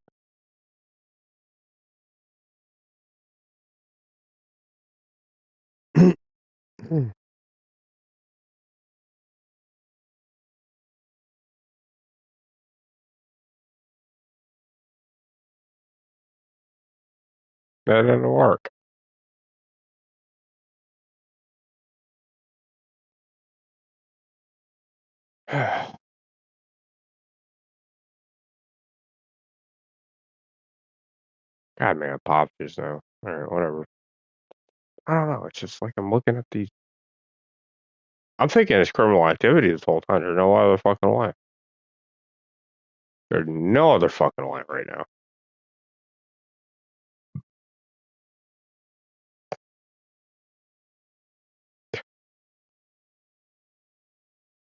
That didn't work. God, man, pop just now. All right, whatever. I don't know. It's just like I'm looking at these. I'm thinking it's criminal activity this whole time. There's no other fucking way. There's no other fucking way right now.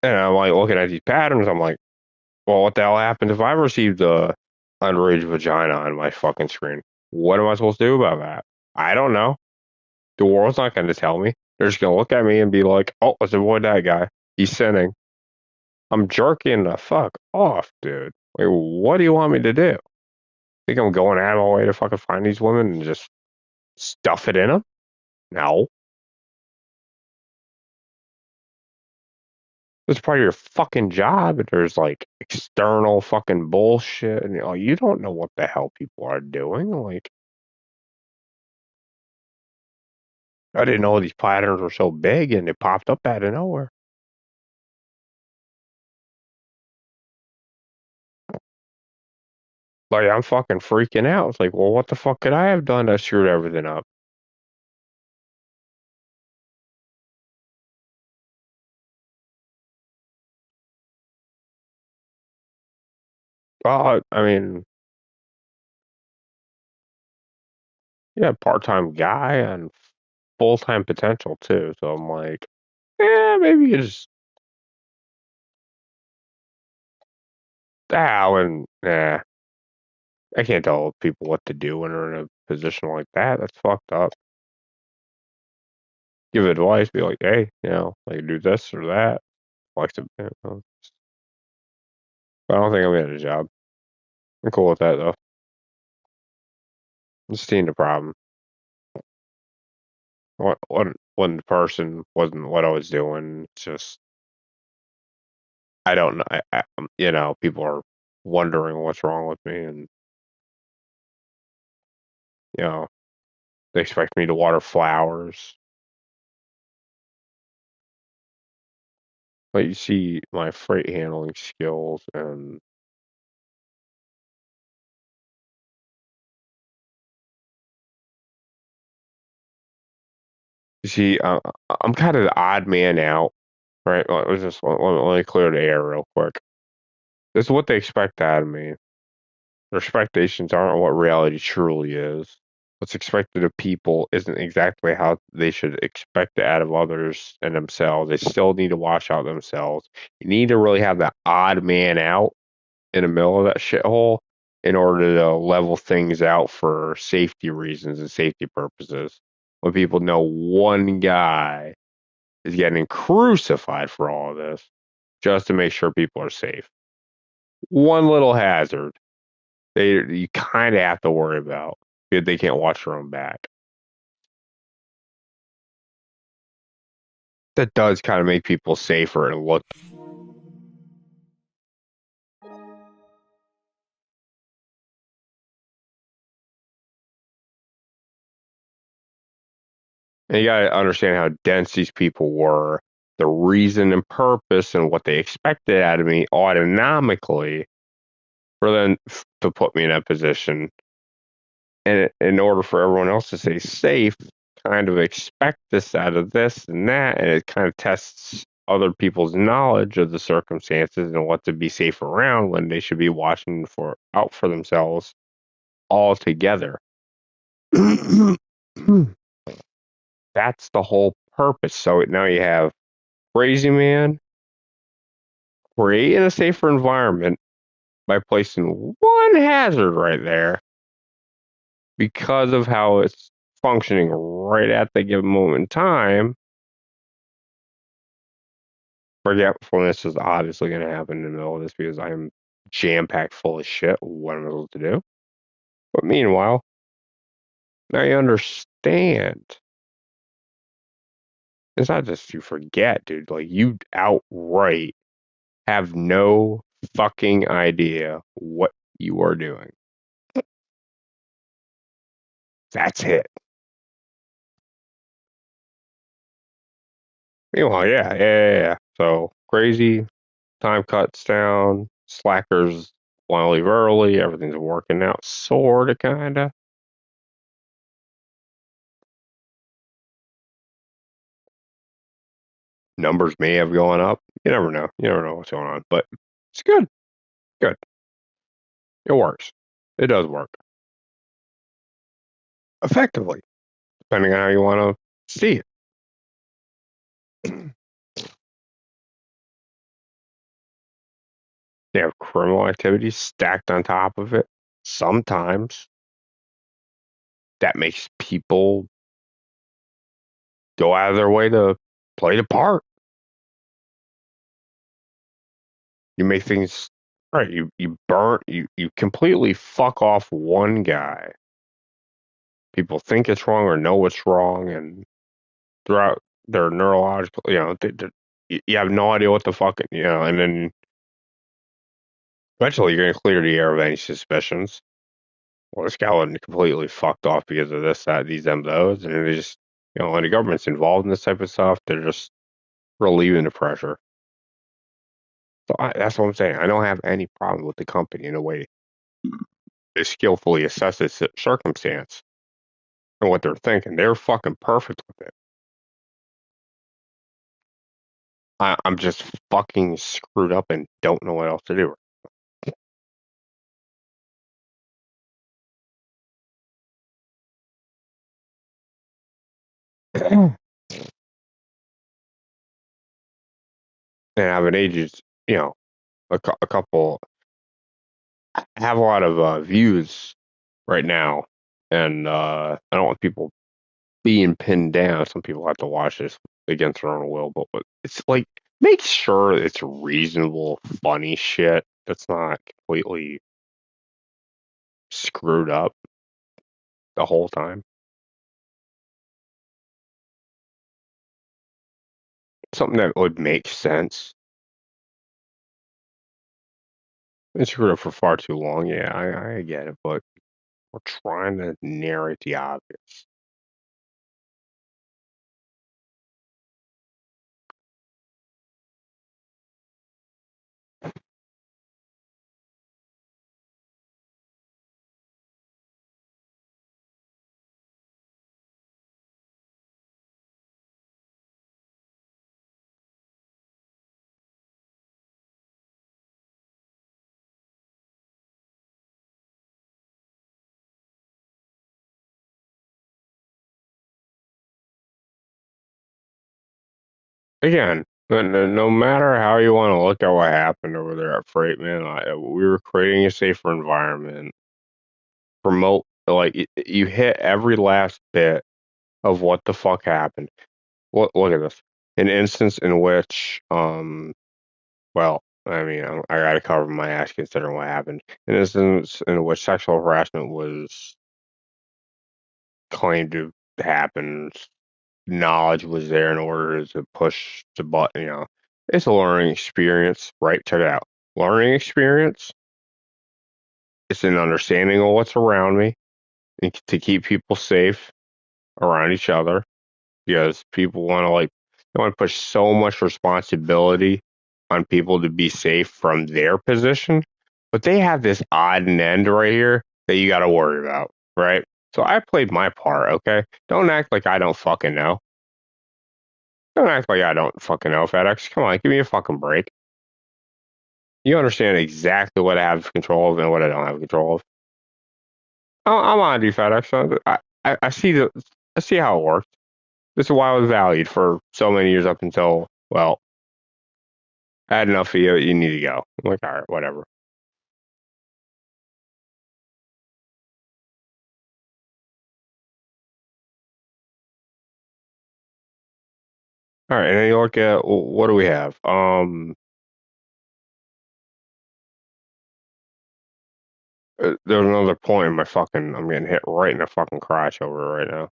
And I'm like looking at these patterns. I'm like, well, what the hell happens if I received a underage vagina on my fucking screen? What am I supposed to do about that? I don't know. The world's not going to tell me. They're just going to look at me and be like, oh, let's avoid that guy. He's sinning. I'm jerking the fuck off, dude. Like, what do you want me to do? Think I'm going out of my way to fucking find these women and just stuff it in them? No. It's part of your fucking job. There's like external fucking bullshit, and you don't know what the hell people are doing. Like, I didn't know these patterns were so big, and they popped up out of nowhere. Like, I'm fucking freaking out. It's like, well, what the fuck could I have done that screwed everything up? Well, I mean, yeah, part-time guy and full-time potential too. So I'm like, maybe you just And I can't tell people what to do when they're in a position like that. That's fucked up. Give advice, be like, hey, like do this or that. Like to, but I don't think I'm getting a job. I'm cool with that though. I'm seeing the problem. When the person wasn't what I was doing, it's just I don't know. People are wondering what's wrong with me, and you know, they expect me to water flowers. But you see my freight handling skills, and you see, I'm kind of the odd man out, right? Let me clear the air real quick. This is what they expect out of me. Their expectations aren't what reality truly is. What's expected of people isn't exactly how they should expect it out of others and themselves. They still need to watch out themselves. You need to really have that odd man out in the middle of that shithole in order to level things out for safety reasons and safety purposes. When people know one guy is getting crucified for all of this just to make sure people are safe. One little hazard you kind of have to worry about because they can't watch their own back. That does kind of make people safer and look. And you got to understand how dense these people were, the reason and purpose, and what they expected out of me autonomically for them to put me in that position. And in order for everyone else to stay safe, kind of expect this out of this and that, and it kind of tests other people's knowledge of the circumstances and what to be safe around when they should be watching for out for themselves all together. That's the whole purpose. So now you have Crazy Man creating a safer environment by placing one hazard right there because of how it's functioning right at the given moment in time. Forgetfulness is obviously going to happen in the middle of this because I'm jam packed full of shit. What am I supposed to do? But meanwhile, now you understand. It's not just you forget, dude. Like you outright have no fucking idea what you are doing. That's it. Meanwhile, yeah. So crazy, time cuts down, slackers want to leave early, everything's working out, sorta, kinda. Numbers may have gone up. You never know. You never know what's going on, but it's good. Good. It works. It does work effectively, depending on how you want to see it. They have criminal activities stacked on top of it. Sometimes that makes people go out of their way to play the part. You make things right. You completely fuck off one guy. People think it's wrong or know it's wrong, and throughout their neurological, you have no idea what the fuck, and then eventually you're gonna clear the air of any suspicions. Well, this guy wasn't completely fucked off because of this, that, these, them, those, and they just, when the government's involved in this type of stuff, they're just relieving the pressure. So that's what I'm saying. I don't have any problem with the company in a way they skillfully assess its circumstance and what they're thinking. They're fucking perfect with it. I'm just fucking screwed up and don't know what else to do. And have an agent, a couple. I have a lot of views right now, and I don't want people being pinned down. Some people have to watch this against their own will, but it's like make sure it's reasonable, funny shit that's not completely screwed up the whole time. Something that would make sense. It's screwed up for far too long. Yeah, I get it, but we're trying to narrate the obvious. Again, no matter how you want to look at what happened over there at Freight, man, we were creating a safer environment. Promote, like, you hit every last bit of what the fuck happened. Look at this. An instance in which, well, I mean, I got to cover my ass considering what happened. An instance in which sexual harassment was claimed to happen. Knowledge was there in order to push the button. It's a learning experience, right? Check it out. Learning experience. It's an understanding of what's around me and to keep people safe around each other because people want to they want to push so much responsibility on people to be safe from their position, but they have this odd end right here that you got to worry about, right? So I played my part, okay? Don't act like I don't fucking know. Don't act like I don't fucking know, FedEx. Come on, give me a fucking break. You understand exactly what I have control of and what I don't have control of. I'm on you, FedEx. I see I see how it works. This is why I was valued for so many years up until, well, I had enough of you. You need to go. I'm like, all right, whatever. All right, and then you look at what do we have? There's another point in my fucking. I'm getting hit right in the fucking crotch over right now.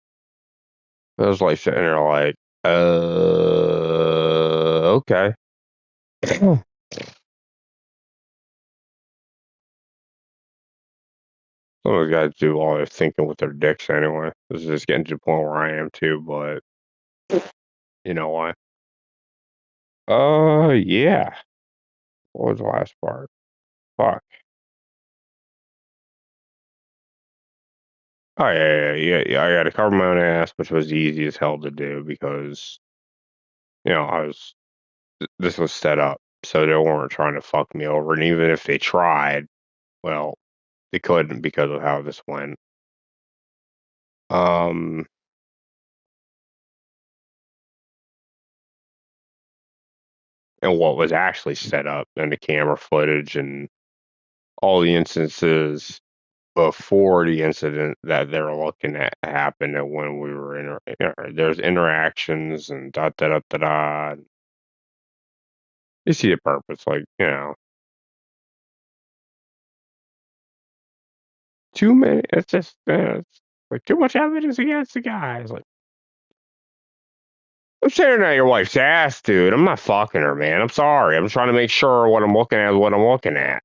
I was like sitting there like, okay. Some of those guys do all their thinking with their dicks anyway. This is just getting to the point where I am too, but you know why? Yeah. What was the last part? Fuck. Oh yeah. I got to cover my own ass, which was easy as hell to do because I was this was set up, so they weren't trying to fuck me over, and even if they tried, well, they couldn't because of how this went. Um, and what was actually set up, and the camera footage, and all the instances before the incident that they're looking at happened, and when we were there's interactions and da da da da. You see the purpose, like too many. It's just it's like too much evidence against the guy. It's like I'm staring at your wife's ass, dude. I'm not fucking her, man. I'm sorry. I'm trying to make sure what I'm looking at is what I'm looking at.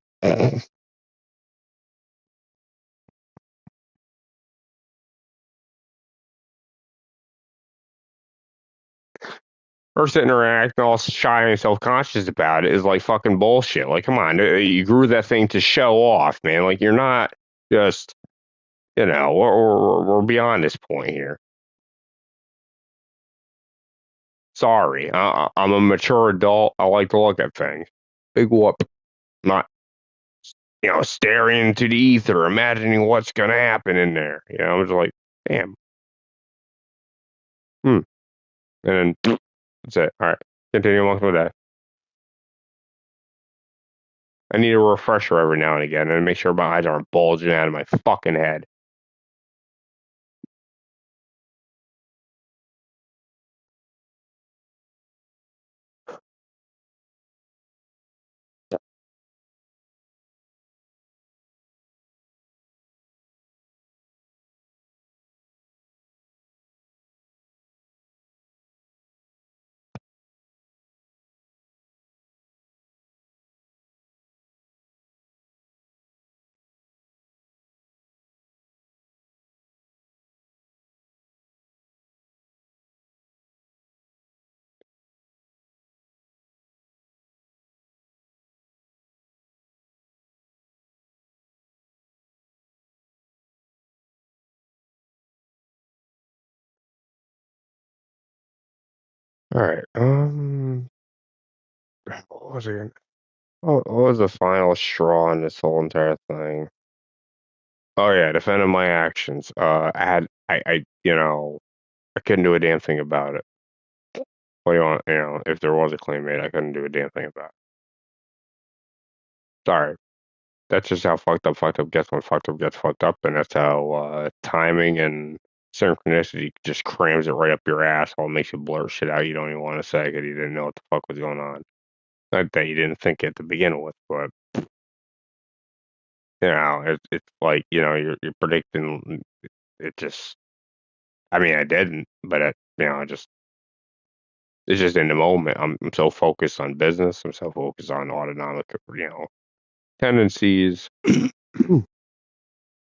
Her sitting there acting all shy and self conscious about it is like fucking bullshit. Like, come on, you grew that thing to show off, man. Like, you're not just, we're beyond this point here. Sorry, I'm a mature adult. I like to look at things. Big whoop. Not, staring into the ether, imagining what's gonna happen in there. I'm just like, damn. And then that's it. All right, continue on with that. I need a refresher every now and again, and make sure my eyes aren't bulging out of my fucking head. All right. What was it? What was the final straw in this whole entire thing? Oh yeah, defending my actions. I couldn't do a damn thing about it. What do you want? If there was a claim made, I couldn't do a damn thing about it. Sorry. That's just how fucked up gets when fucked up gets fucked up, and that's how timing and synchronicity just crams it right up your asshole and makes you blurt shit out you don't even want to say because you didn't know what the fuck was going on. Not that you didn't think it to begin with, but it's like you're predicting it. Just, I mean, I didn't, but I just it's just in the moment. I'm so focused on business. I'm so focused on autonomic, tendencies,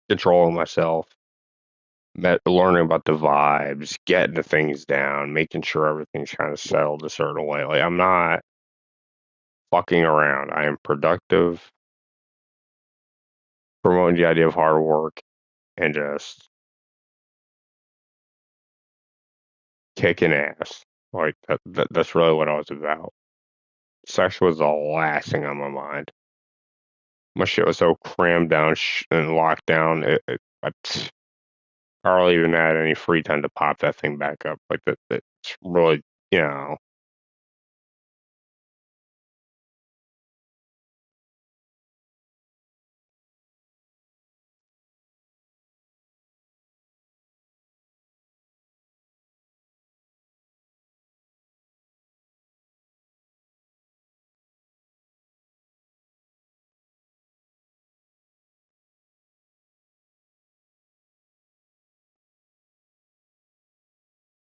controlling myself, learning about the vibes, getting the things down, making sure everything's kind of settled a certain way. Like I'm not fucking around. I am productive, promoting the idea of hard work and just kicking ass. Like that's really what I was about. Sex was the last thing on my mind. My shit was so crammed down and locked down. I hardly even had any free time to pop that thing back up. Like that. It's really, you know.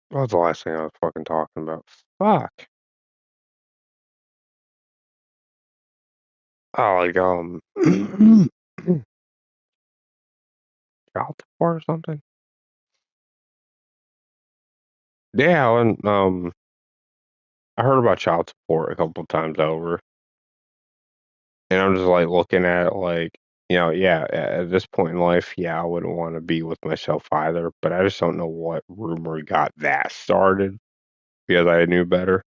What was the last thing I was fucking talking about? Fuck. Oh, like child support or something. Yeah, and I heard about child support a couple times over, and I'm just like looking at it like, yeah, at this point in life, yeah, I wouldn't want to be with myself either, but I just don't know what rumor got that started because I knew better.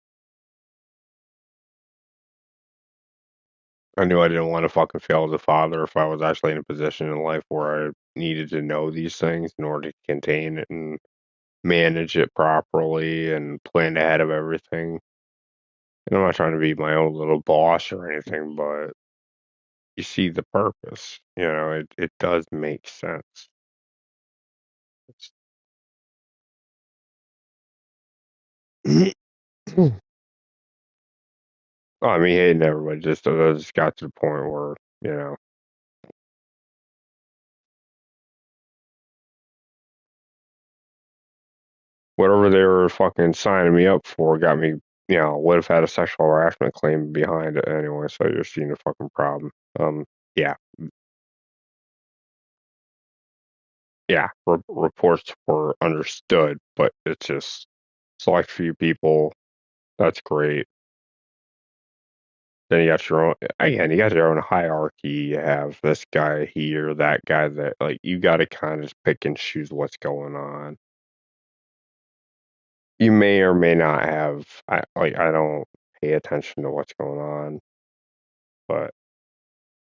I knew I didn't want to fucking fail as a father if I was actually in a position in life where I needed to know these things in order to contain it and manage it properly and plan ahead of everything. And I'm not trying to be my own little boss or anything, but you see the purpose. It does make sense. It's, I mean, hating everybody just got to the point where, you know, whatever they were fucking signing me up for got me, would have had a sexual harassment claim behind it anyway. So you're seeing a fucking problem. Yeah, yeah. Reports were understood, but it's just select few people. That's great. Then you got your own, again, you got your own hierarchy. You have this guy here, that guy that, like, you got to kind of just pick and choose what's going on. You may or may not have, I don't pay attention to what's going on, but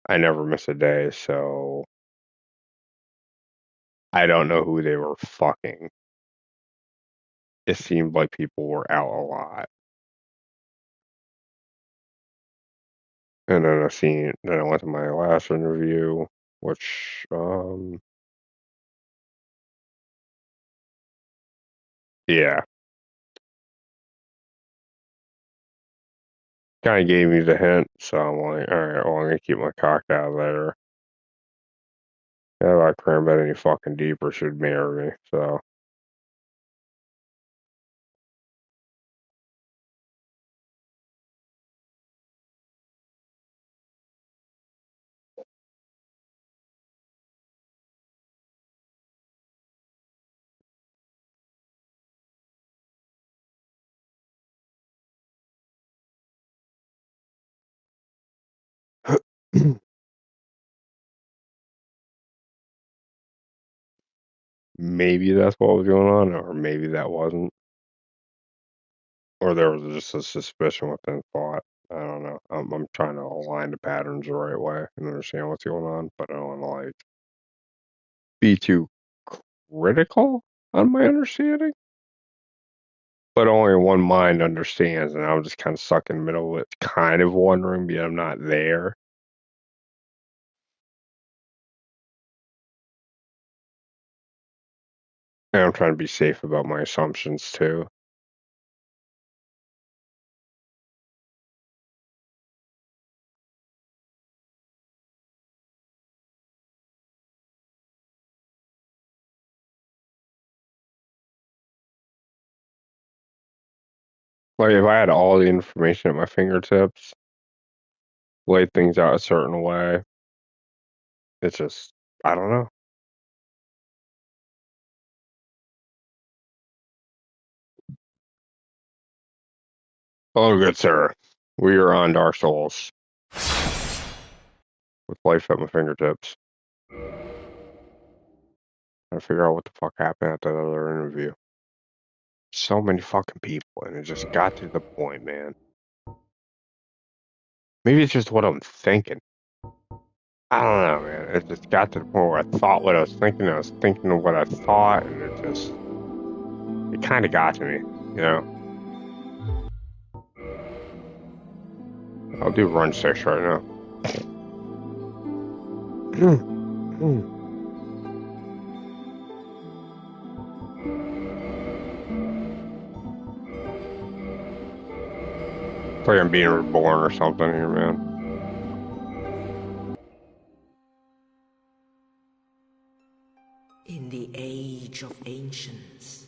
I never miss a day, so I don't know who they were fucking. It seemed like people were out a lot. And then I went to my last interview, which, yeah, kind of gave me the hint. So I'm like, all right, well, I'm gonna keep my cock out there. Yeah, if I cram it any fucking deeper, she'd marry me. So, maybe that's what was going on, or maybe that wasn't, or there was just a suspicion within thought. I don't know. I'm trying to align the patterns the right way and understand what's going on, but I don't want to like be too critical on my understanding. But only one mind understands, and I'm just kind of stuck in the middle of it, kind of wondering, but I'm not there. And I'm trying to be safe about my assumptions too. Like if I had all the information at my fingertips, laid things out a certain way, it's just I don't know. Oh, good sir, we are on Dark Souls with life at my fingertips. Trying to figure out what the fuck happened at that other interview. So many fucking people, and it just got to the point, man. Maybe it's just what I'm thinking. I don't know, man. It just got to the point where I thought what I was thinking. I was thinking of what I thought, and it kind of got to me, you know. I'll do run 6 right now. It's like I'm being reborn or something here, man. In the age of ancients.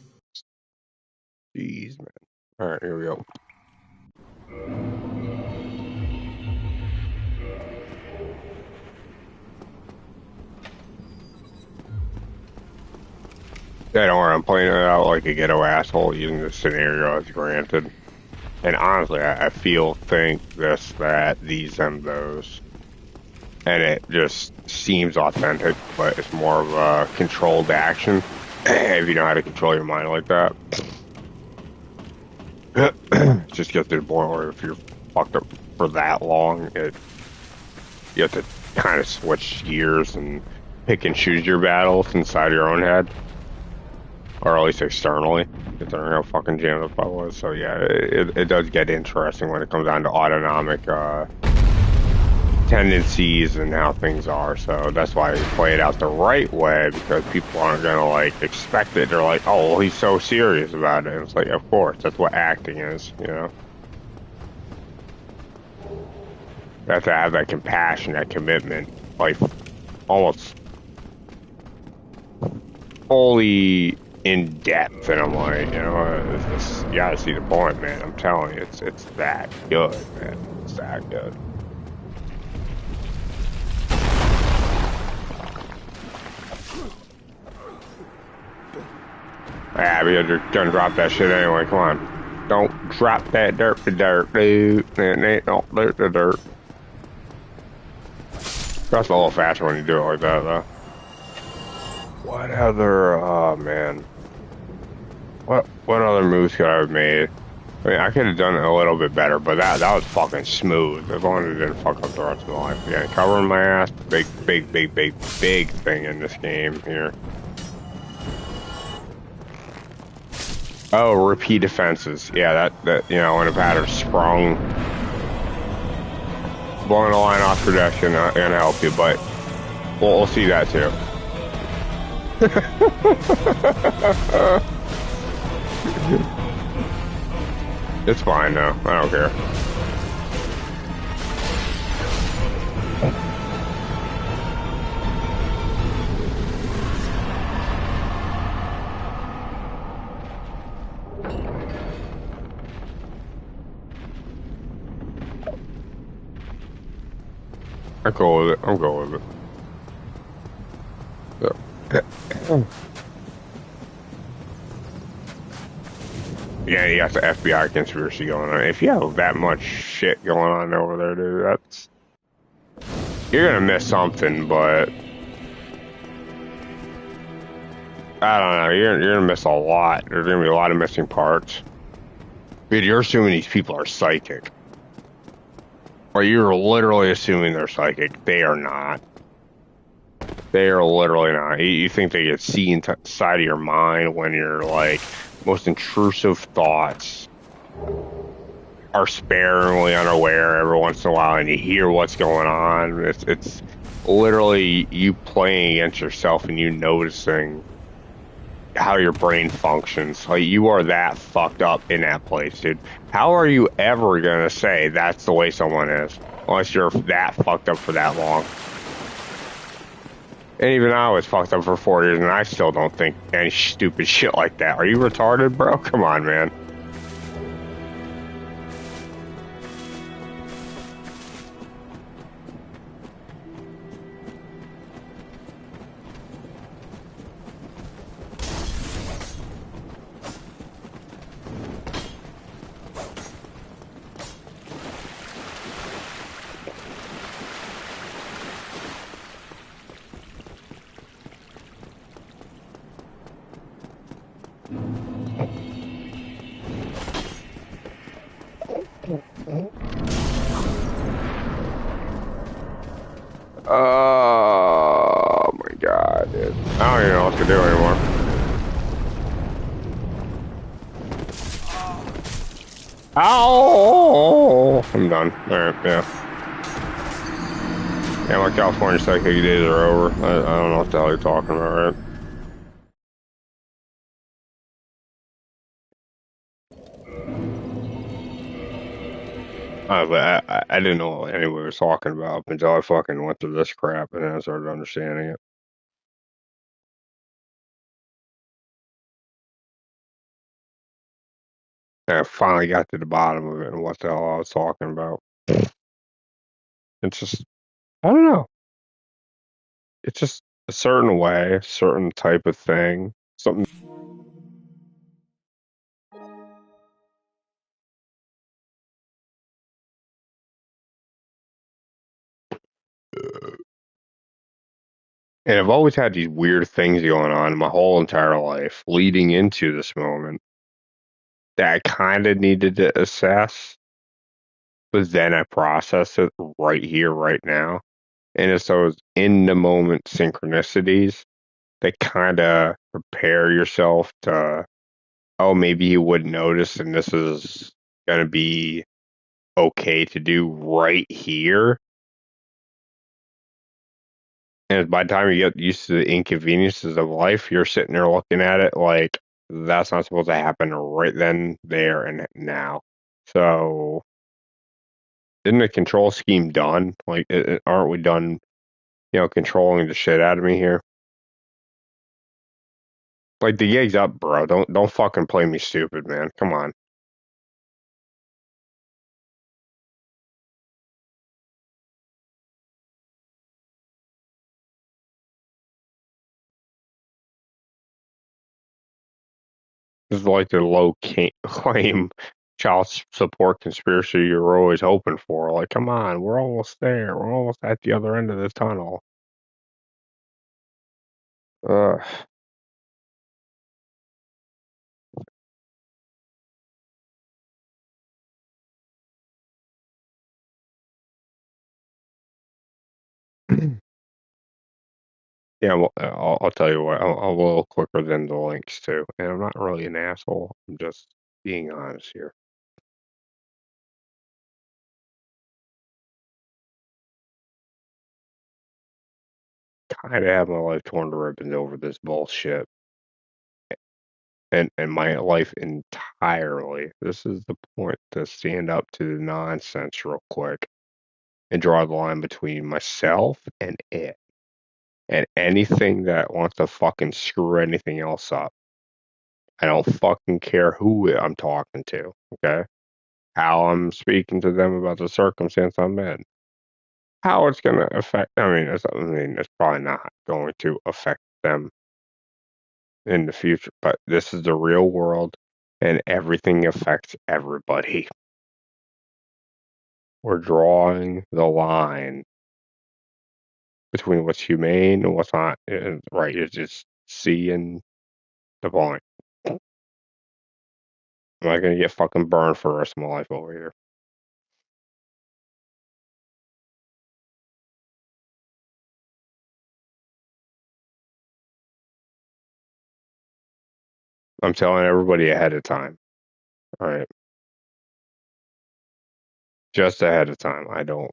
Jeez, man. All right, here we go. Yeah, don't worry. I'm playing it out like a ghetto asshole using the scenario as granted. And honestly, I feel, think, this, that, these, and those. And it just seems authentic, but it's more of a controlled action if you know how to control your mind like that. Just get to the point where if you're fucked up for that long, you have to kind of switch gears and pick and choose your battles inside your own head, or at least externally, considering how fucking jammed up I was. So yeah, it does get interesting when it comes down to autonomic tendencies and how things are. So that's why I play it out the right way, because people aren't gonna like expect it. They're like, oh, well, he's so serious about it. And it's like, of course, that's what acting is, you know. You have to have that compassion, that commitment, like almost fully in depth. And I'm like, you know, you gotta see the point, man. I'm telling you, it's that good, man. It's that good. Yeah, but you're gonna drop that shit anyway. Come on. Don't drop that dirt to dirt, dude. It ain't no dirt to dirt. That's a little faster when you do it like that, though. What other, oh man. What other moves could I have made? I mean, I could have done it a little bit better, but that was fucking smooth. As long as it didn't fuck up the rest of my life. Yeah, covering my ass, big thing in this game here. Oh, repeat defenses. Yeah, that you know, when a batter sprung blowing a line off projection and help you, but we'll see that too. It's fine though. I don't care. I'm cool with it. I'm cool with it. So. Yeah, you got the FBI conspiracy going on. If you have that much shit going on over there, dude, you're gonna miss something, but I don't know. You're gonna miss a lot. There's gonna be a lot of missing parts. Dude, you're assuming these people are psychic. Or you're literally assuming they're psychic. They are not. They are literally not. You think they can see inside of your mind when your like most intrusive thoughts are sparingly unaware every once in a while, and you hear what's going on. It's literally you playing against yourself and you noticing how your brain functions. Like you are that fucked up in that place, dude. How are you ever gonna say that's the way someone is unless you're that fucked up for that long? And even I was fucked up for 4 years, and I still don't think any stupid shit like that. Are you retarded, bro? Come on, man. Oh my god, dude. I don't even know what to do anymore. Ow! I'm done. Alright, yeah. Yeah, my California psychic days are over. I don't know what the hell you're talking about, right? But I didn't know what anybody was talking about until I fucking went through this crap and then I started understanding it. And I finally got to the bottom of it and what the hell I was talking about. It's just, I don't know. It's just a certain way, a certain type of thing. Something. And I've always had these weird things going on my whole entire life leading into this moment that I kind of needed to assess, but then I process it right here, right now. And it's those in the moment synchronicities that kind of prepare yourself to, oh, maybe you would notice, and this is going to be okay to do right here. And by the time you get used to the inconveniences of life, you're sitting there looking at it like that's not supposed to happen right then, there, and now. So, isn't the control scheme done? Like, aren't we done, controlling the shit out of me here? Like, the gig's up, bro. Don't fucking play me stupid, man. Come on. This is like the low claim child support conspiracy you're always hoping for. Like, come on, we're almost there. We're almost at the other end of the tunnel. Ugh. Yeah, well, I'll tell you what, I'm a little quicker than the links too, and I'm not really an asshole. I'm just being honest here. kind of have my life torn to ribbons over this bullshit. And my life entirely. This is the point to stand up to the nonsense real quick and draw the line between myself and it. And anything that wants to fucking screw anything else up. I don't fucking care who I'm talking to, okay? How I'm speaking to them about the circumstance I'm in. How it's going to affect, it's probably not going to affect them in the future, but this is the real world and everything affects everybody. We're drawing the line between what's humane and what's not right. It's just seeing the point. Am I going to get fucking burned for the rest of my life over here? I'm telling everybody ahead of time. All right. Just ahead of time. I don't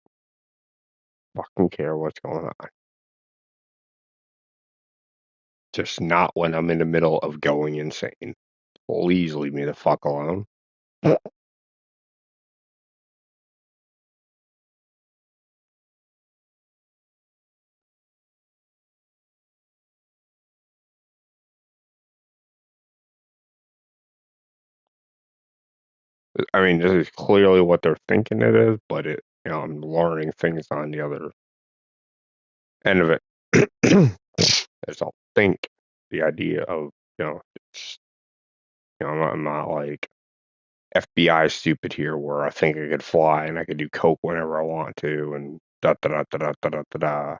fucking care what's going on. Just not when I'm in the middle of going insane. Please leave me the fuck alone. I mean, this is clearly what they're thinking it is, but I'm learning things on the other end of it. I just don't think the idea of, it's, I'm not like FBI stupid here where I think I could fly and I could do coke whenever I want to and da da da da da da da da da.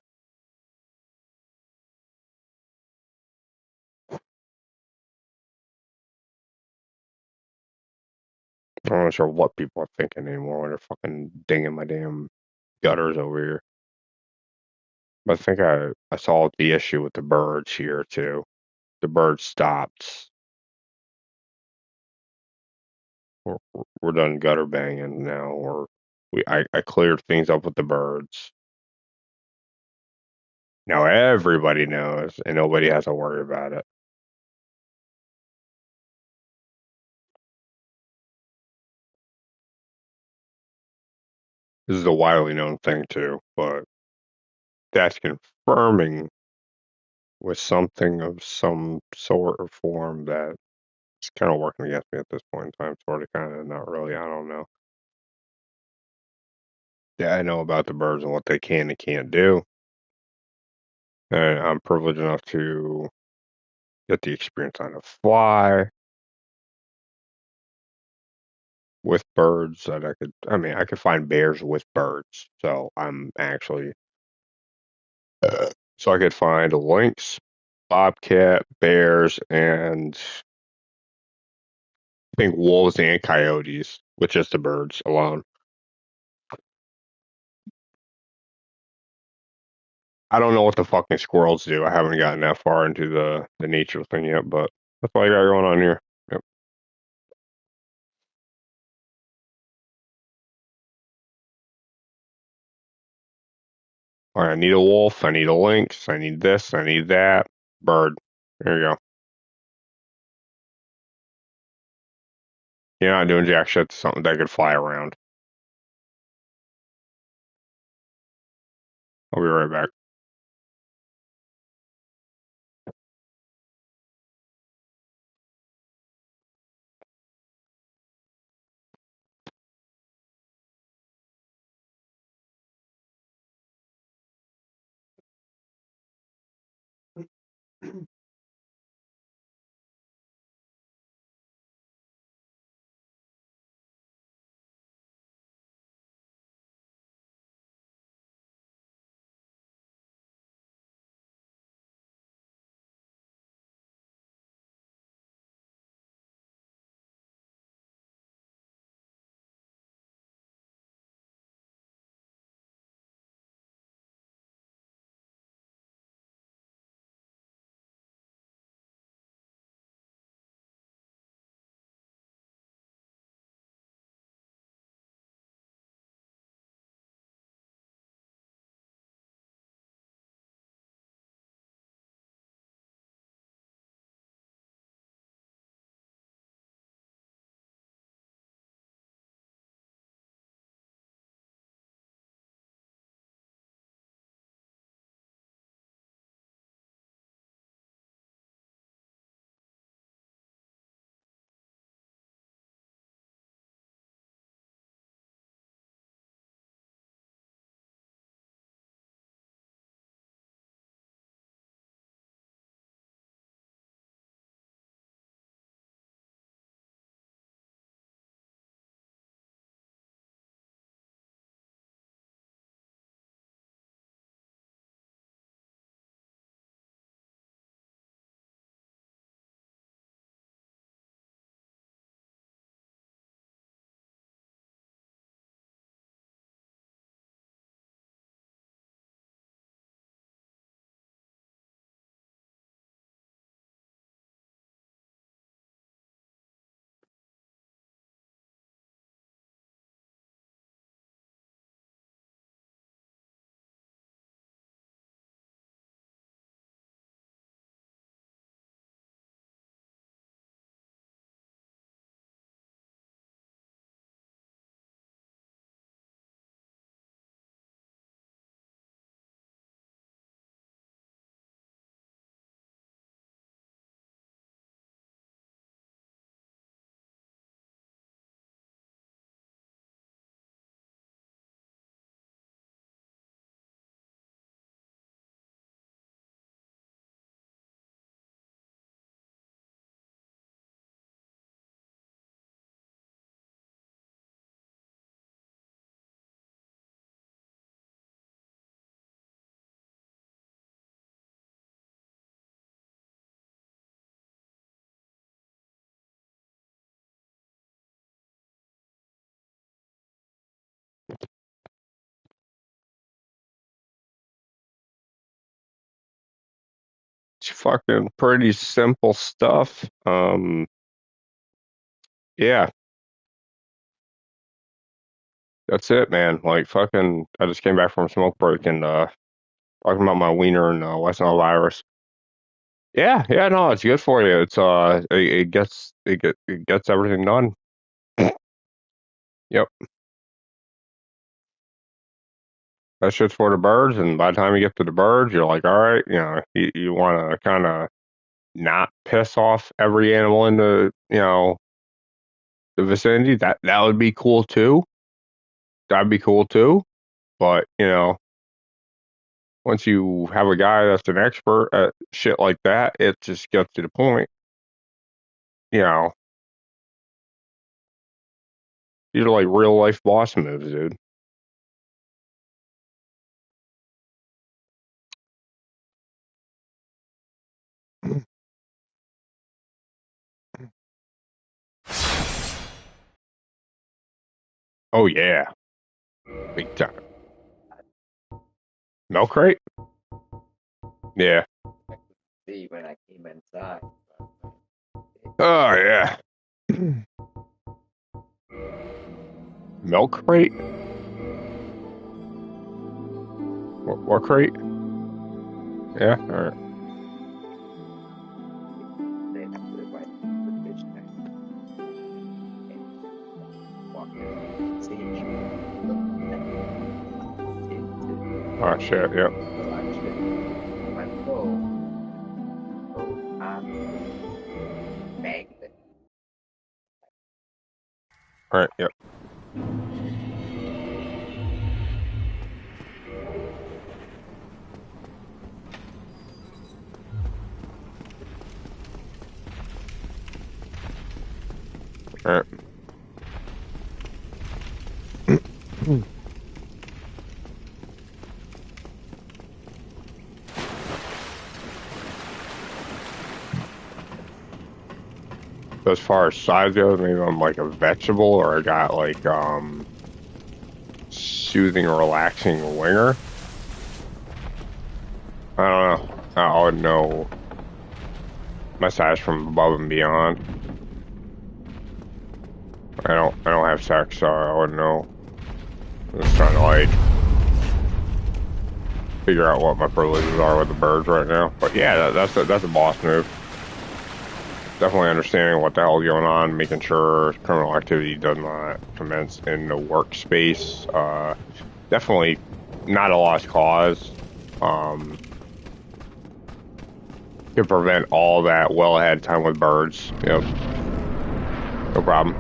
I'm not sure what people are thinking anymore when they're fucking dinging my damn gutters over here. But I think I solved the issue with the birds here too. The birds stopped. We're done gutter banging now. I cleared things up with the birds. Now everybody knows, and nobody has to worry about it. This is a widely known thing too, but that's confirming with something of some sort or form that it's kind of working against me at this point in time. Sort of, kind of, not really. I don't know. Yeah, I know about the birds and what they can and can't do. And I'm privileged enough to get the experience on a fly with birds that I could find bears with birds. So I'm actually, so I could find lynx, bobcat, bears, and I think wolves and coyotes with just the birds alone. I don't know what the fucking squirrels do. I haven't gotten that far into the nature thing yet, but that's all I got going on here. Yep. All right, I need a wolf. I need a lynx. I need this. I need that. Bird. There you go. You're not doing jack shit to something that could fly around. I'll be right back. fucking pretty simple stuff. Yeah, that's it, man. Like fucking, I just came back from a smoke break and talking about my wiener and West Nile virus. Yeah, yeah, no, it's good for you. It gets everything done. Yep, that shit's for the birds, and by the time you get to the birds, you're like, all right, you want to kind of not piss off every animal in the vicinity. That would be cool too. That'd be cool too. But once you have a guy that's an expert at shit like that, it just gets to the point. You know, these are like real life boss moves, dude. Oh yeah, big time. Milk crate? Yeah. See when I came inside. Oh yeah. Milk crate? What crate? Yeah. All right. They have to right the fish tank and walk in. See Oh shit. Yep. my phone. So I'm bagging it. All right. Yep. All right. As far as size goes, maybe I'm like a vegetable, or I got like soothing, relaxing winger. I don't know. I would know my size from above and beyond. I don't have sex, so I wouldn't know. I'm just trying to like figure out what my privileges are with the birds right now. But yeah, that's a boss move. Definitely understanding what the hell's going on, making sure criminal activity does not commence in the workspace. Definitely not a lost cause. Can prevent all that well ahead of time with birds. Yep, no problem.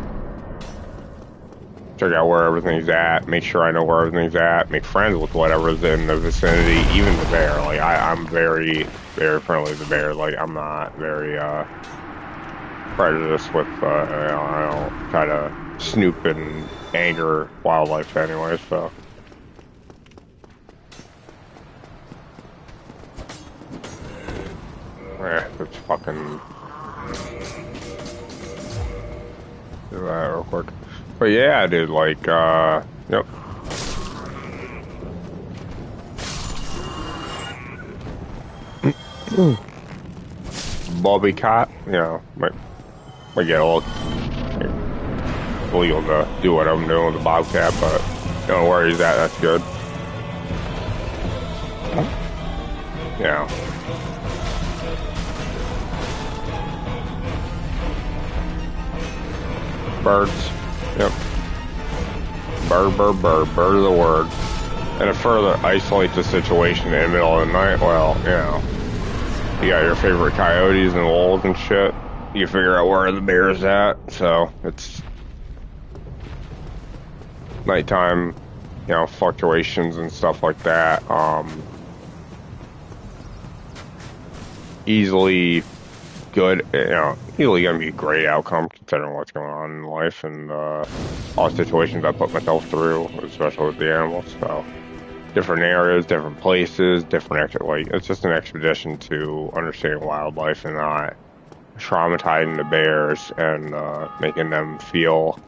Check out where everything's at. Make sure I know where everything's at. Make friends with whatever's in the vicinity, even the bear. Like I'm very, very friendly with the bear. Like I'm not very prejudiced with. I don't try to snoop and anger wildlife anyway. So. Yeah, let's fucking do that real quick. But yeah, dude, like, yep. Bobby cat, might get a little illegal to do what I'm doing with the bobcat, but where he's at, that's good. Yeah. Birds. Yep. Bird of the word. And to further isolate the situation in the middle of the night, well, you got your favorite coyotes and wolves and shit. You figure out where the bear's at, so it's nighttime, fluctuations and stuff like that. Easily good, easily gonna be a great outcome considering what's going on in life and all the situations I put myself through, especially with the animals. So different areas, different places, it's just an expedition to understanding wildlife and not traumatizing the bears and making them feel,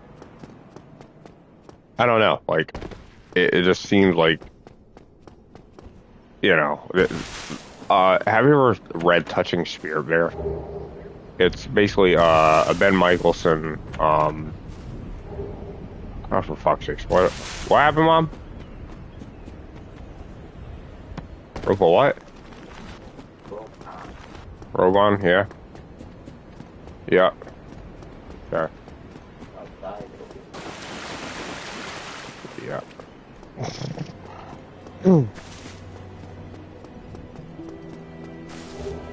I don't know, it just seems like, Have you ever read Touching Spirit Bear? It's basically a Ben Michelson. Oh, for fuck's sakes, what happened, Mom? Robo what? Rohan Rogon? Yeah, yeah, yeah, outside. yeah. Mm.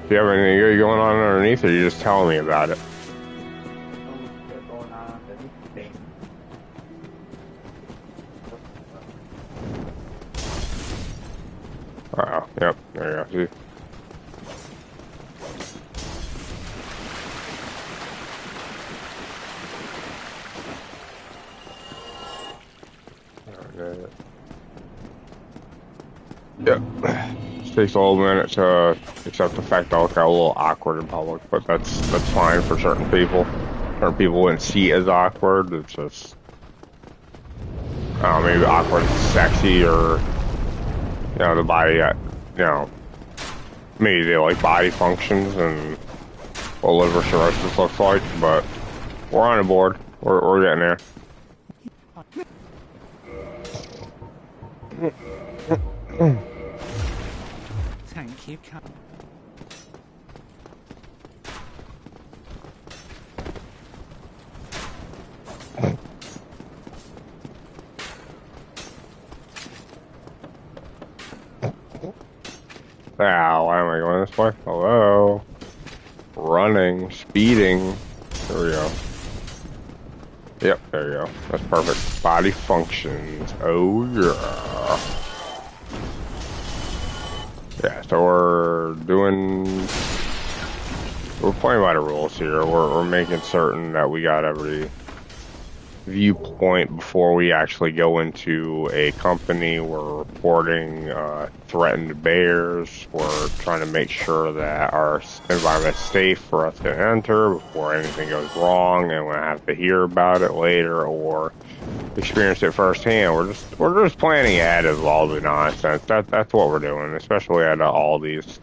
Do you have anything good going on underneath, or you just telling me about it? What's going on? Anything? Oh, yep, there you go. See? Uh, Yep. Just takes a little minute to accept the fact that it got a little awkward in public, but that's fine for certain people. Certain people wouldn't see it as awkward. It's just, I don't know, maybe awkward is sexy, or the body, you know, maybe they like body functions and what liver cirrhosis looks like. But we're on the board. We're getting there. Thank you, Cap. Wow, why am I going this way? Hello. Running, speeding. There we go. Yep, there you go. That's perfect. Body functions. Oh, yeah. Yeah, so we're playing by the rules here. We're making certain that we got every viewpoint before we actually go into a company. We're reporting threatened bears. We're trying to make sure that our environment's safe for us to enter before anything goes wrong, and we have to hear about it later or experience it firsthand. We're just planning ahead of all the nonsense. That's what we're doing, especially at Aldi's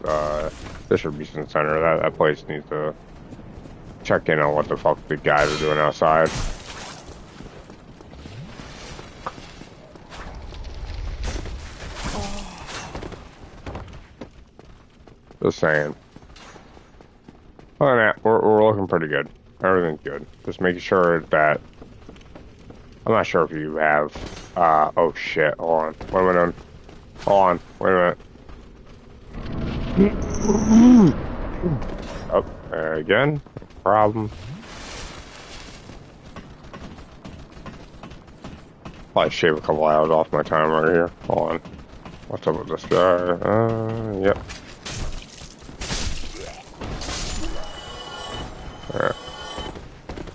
distribution center. That place needs to check in on what the fuck the guys are doing outside. Just saying. Other than that, we're looking pretty good. Everything's good. Just making sure that I'm not sure if you have. Oh shit! Hold on. What am I doing? Hold on. Wait a minute. Oh, again. No problem. Probably shave a couple hours off my time right here. Hold on. What's up with this guy? Yep.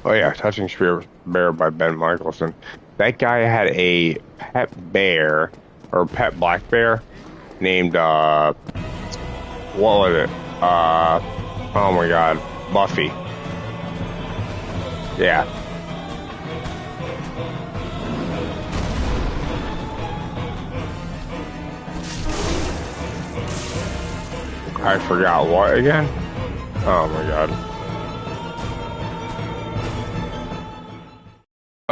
Oh yeah, Touching Spirit Bear by Ben Michelson. That guy had a pet bear or pet black bear named what was it? Oh my God, Buffy. Yeah, I forgot what again. Oh my God.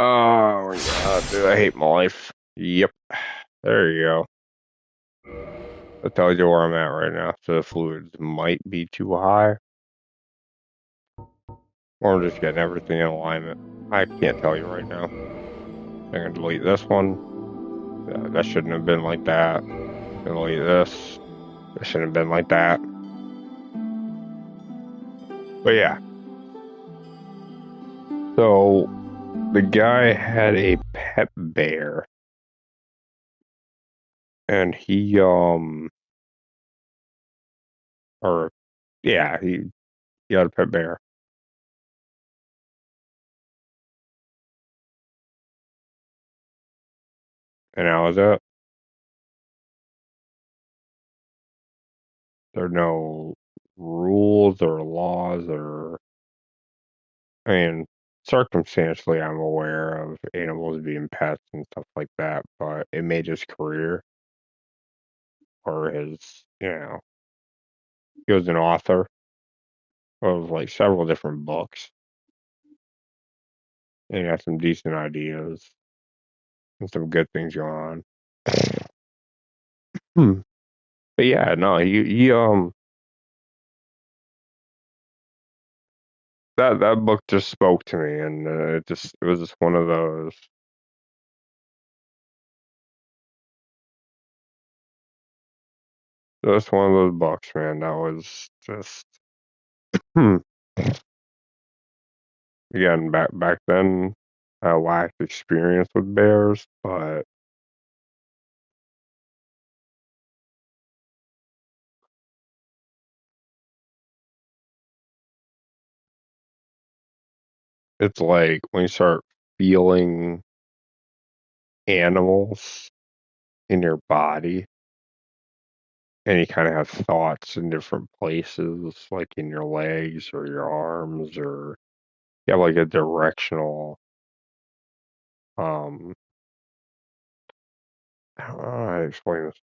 Oh my God, dude, I hate my life. Yep, there you go. That tells you where I'm at right now. So the fluids might be too high, or I'm just getting everything in alignment. I can't tell you right now. I'm gonna delete this one. That shouldn't have been like that. Delete this. That shouldn't have been like that. But yeah, so the guy had a pet bear, and or yeah, he had a pet bear, and that was it. There are no rules or laws or, I mean, circumstantially, I'm aware of animals being pets and stuff like that, but it made his career or his, he was an author of like several different books, and he had some decent ideas and some good things going on. Hmm. But yeah, no, he that book just spoke to me, and it was just one of those. Just one of those books, man. That was just hmm. Again, back then, I lacked experience with bears, but it's like when you start feeling animals in your body, and you kind of have thoughts in different places, like in your legs or your arms, or you have like a directional. Um, I don't know how to explain this.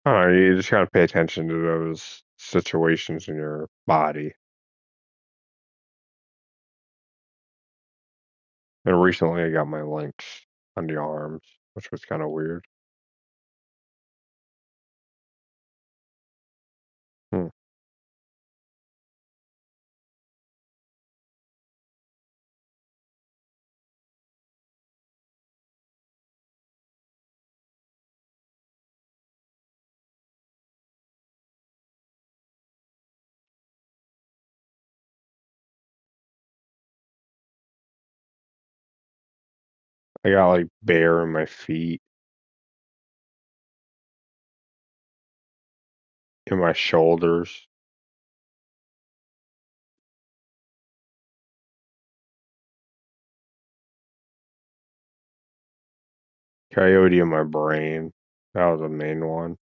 I don't know, you just gotta pay attention to those situations in your body. And recently, I got my links on the arms, which was kind of weird. Hmm. I got like bear in my feet, in my shoulders, coyote in my brain. That was the main one.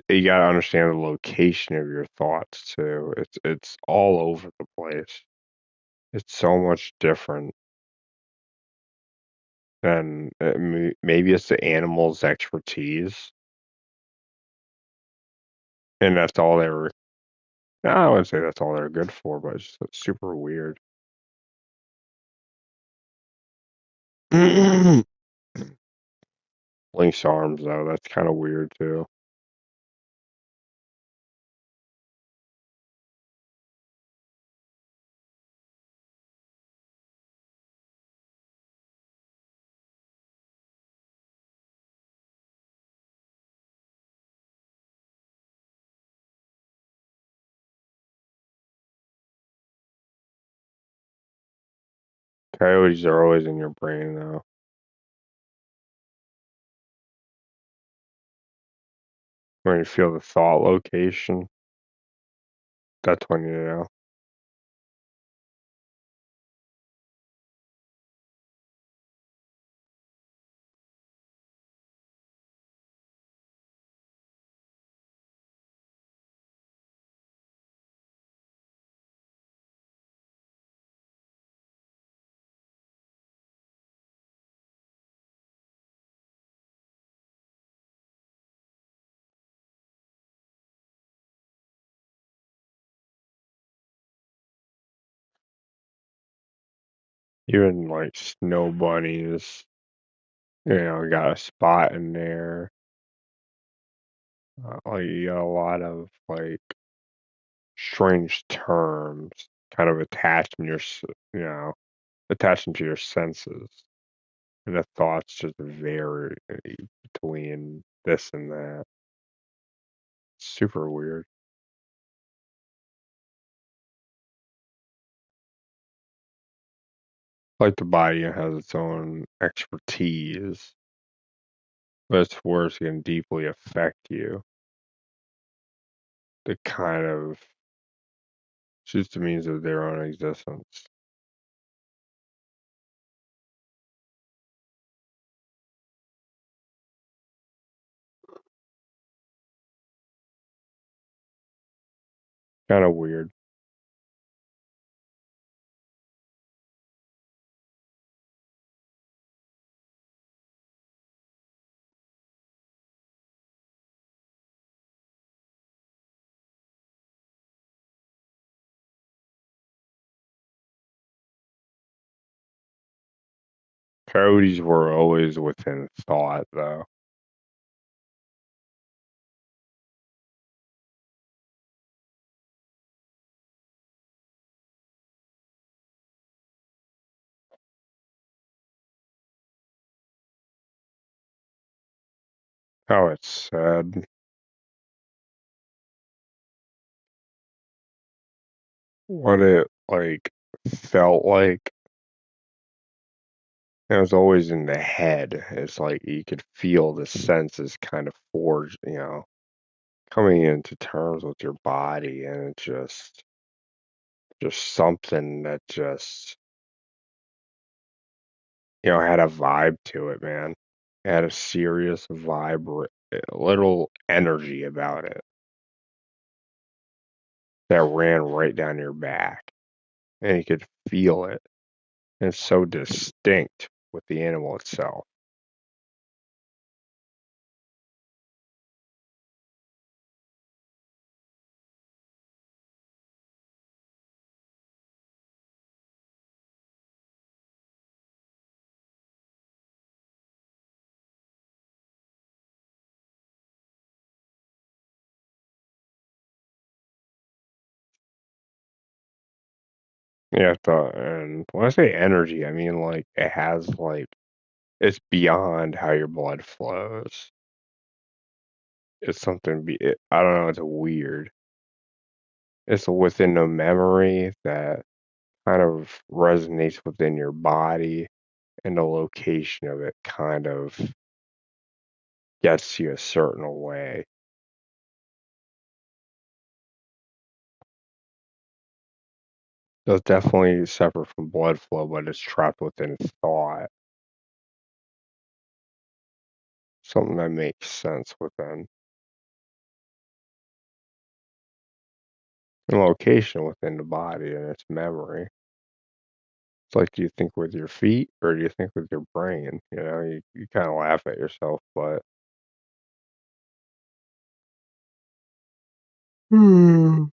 You gotta understand the location of your thoughts too. It's all over the place. It's so much different than maybe it's the animal's expertise, and that's all they were. No, I wouldn't say that's all they're good for, but it's just super weird. Lynx arms though, that's kind of weird too. Coyotes are always in your brain though. When you feel the thought location, that's when you know. Even like snow bunnies, got a spot in there. Like you got a lot of like strange terms kind of attached in you know, attached into your senses. And the thoughts just vary between this and that. Super weird. Like the body has its own expertise, but it's where it's going to deeply affect you. The kind of just the means of their own existence. Kind of weird. coyotes were always within thought, though. How it's said, what it like felt like. It was always in the head. It's like you could feel the senses kind of forge, coming into terms with your body, and it's just something that just had a vibe to it, man. It had a serious vibe, a little energy about it that ran right down your back, and you could feel it. And it's so distinct with the animal itself. Yeah, and when I say energy, I mean like it has like it's beyond how your blood flows. It's something I don't know, it's weird. It's within a memory that kind of resonates within your body, and the location of it kind of gets you a certain way. So it's definitely separate from blood flow, but it's trapped within thought. Something that makes sense within a location within the body and its memory. It's like, do you think with your feet or do you think with your brain? You kind of laugh at yourself, but hmm.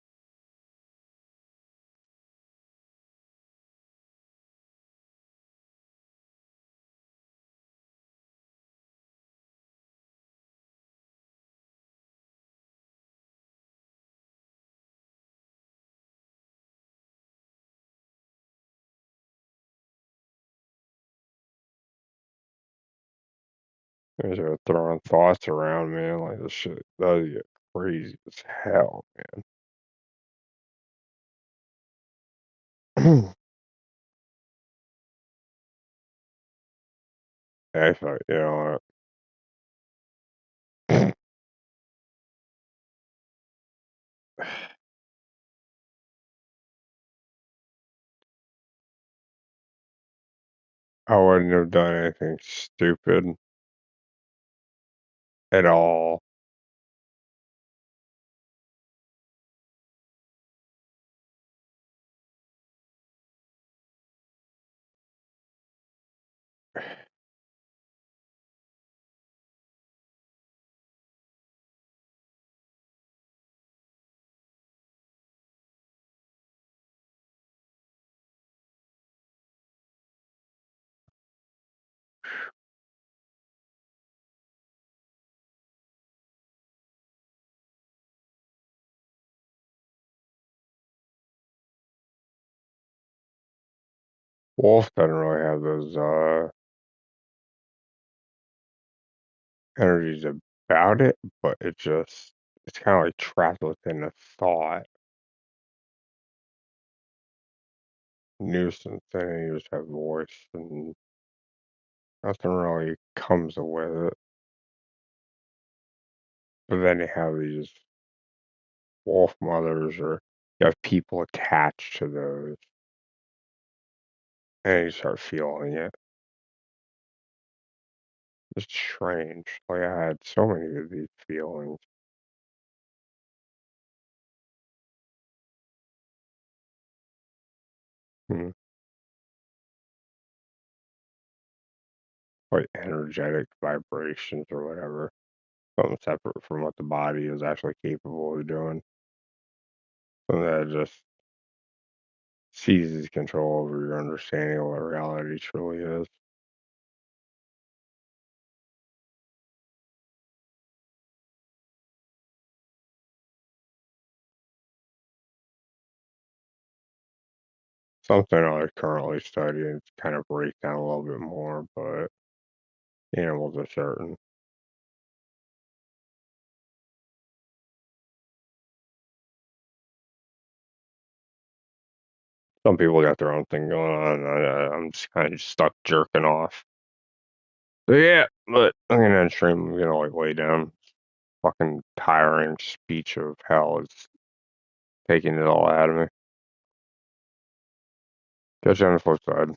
As you're throwing thoughts around, man, like this shit does get crazy as hell, man. I thought, I wouldn't have done anything stupid at all. Wolf doesn't really have those energies about it, but it's kind of like trapped within a thought. Nuisance, and you just have voice, and nothing really comes with it. But then you have these wolf mothers, or you have people attached to those, and you start feeling it. It's strange. Like I had so many of these feelings. Hmm. Like energetic vibrations or whatever. Something separate from what the body is actually capable of doing. Something that just seizes control over your understanding of what reality truly is. something I currently study and kind of break down a little bit more, but animals are certain. Some people got their own thing going on. I'm just kind of stuck jerking off. But yeah, but I'm gonna end stream. I'm gonna like lay down. Fucking tiring speech of hell is taking it all out of me. Catch you on the flip side.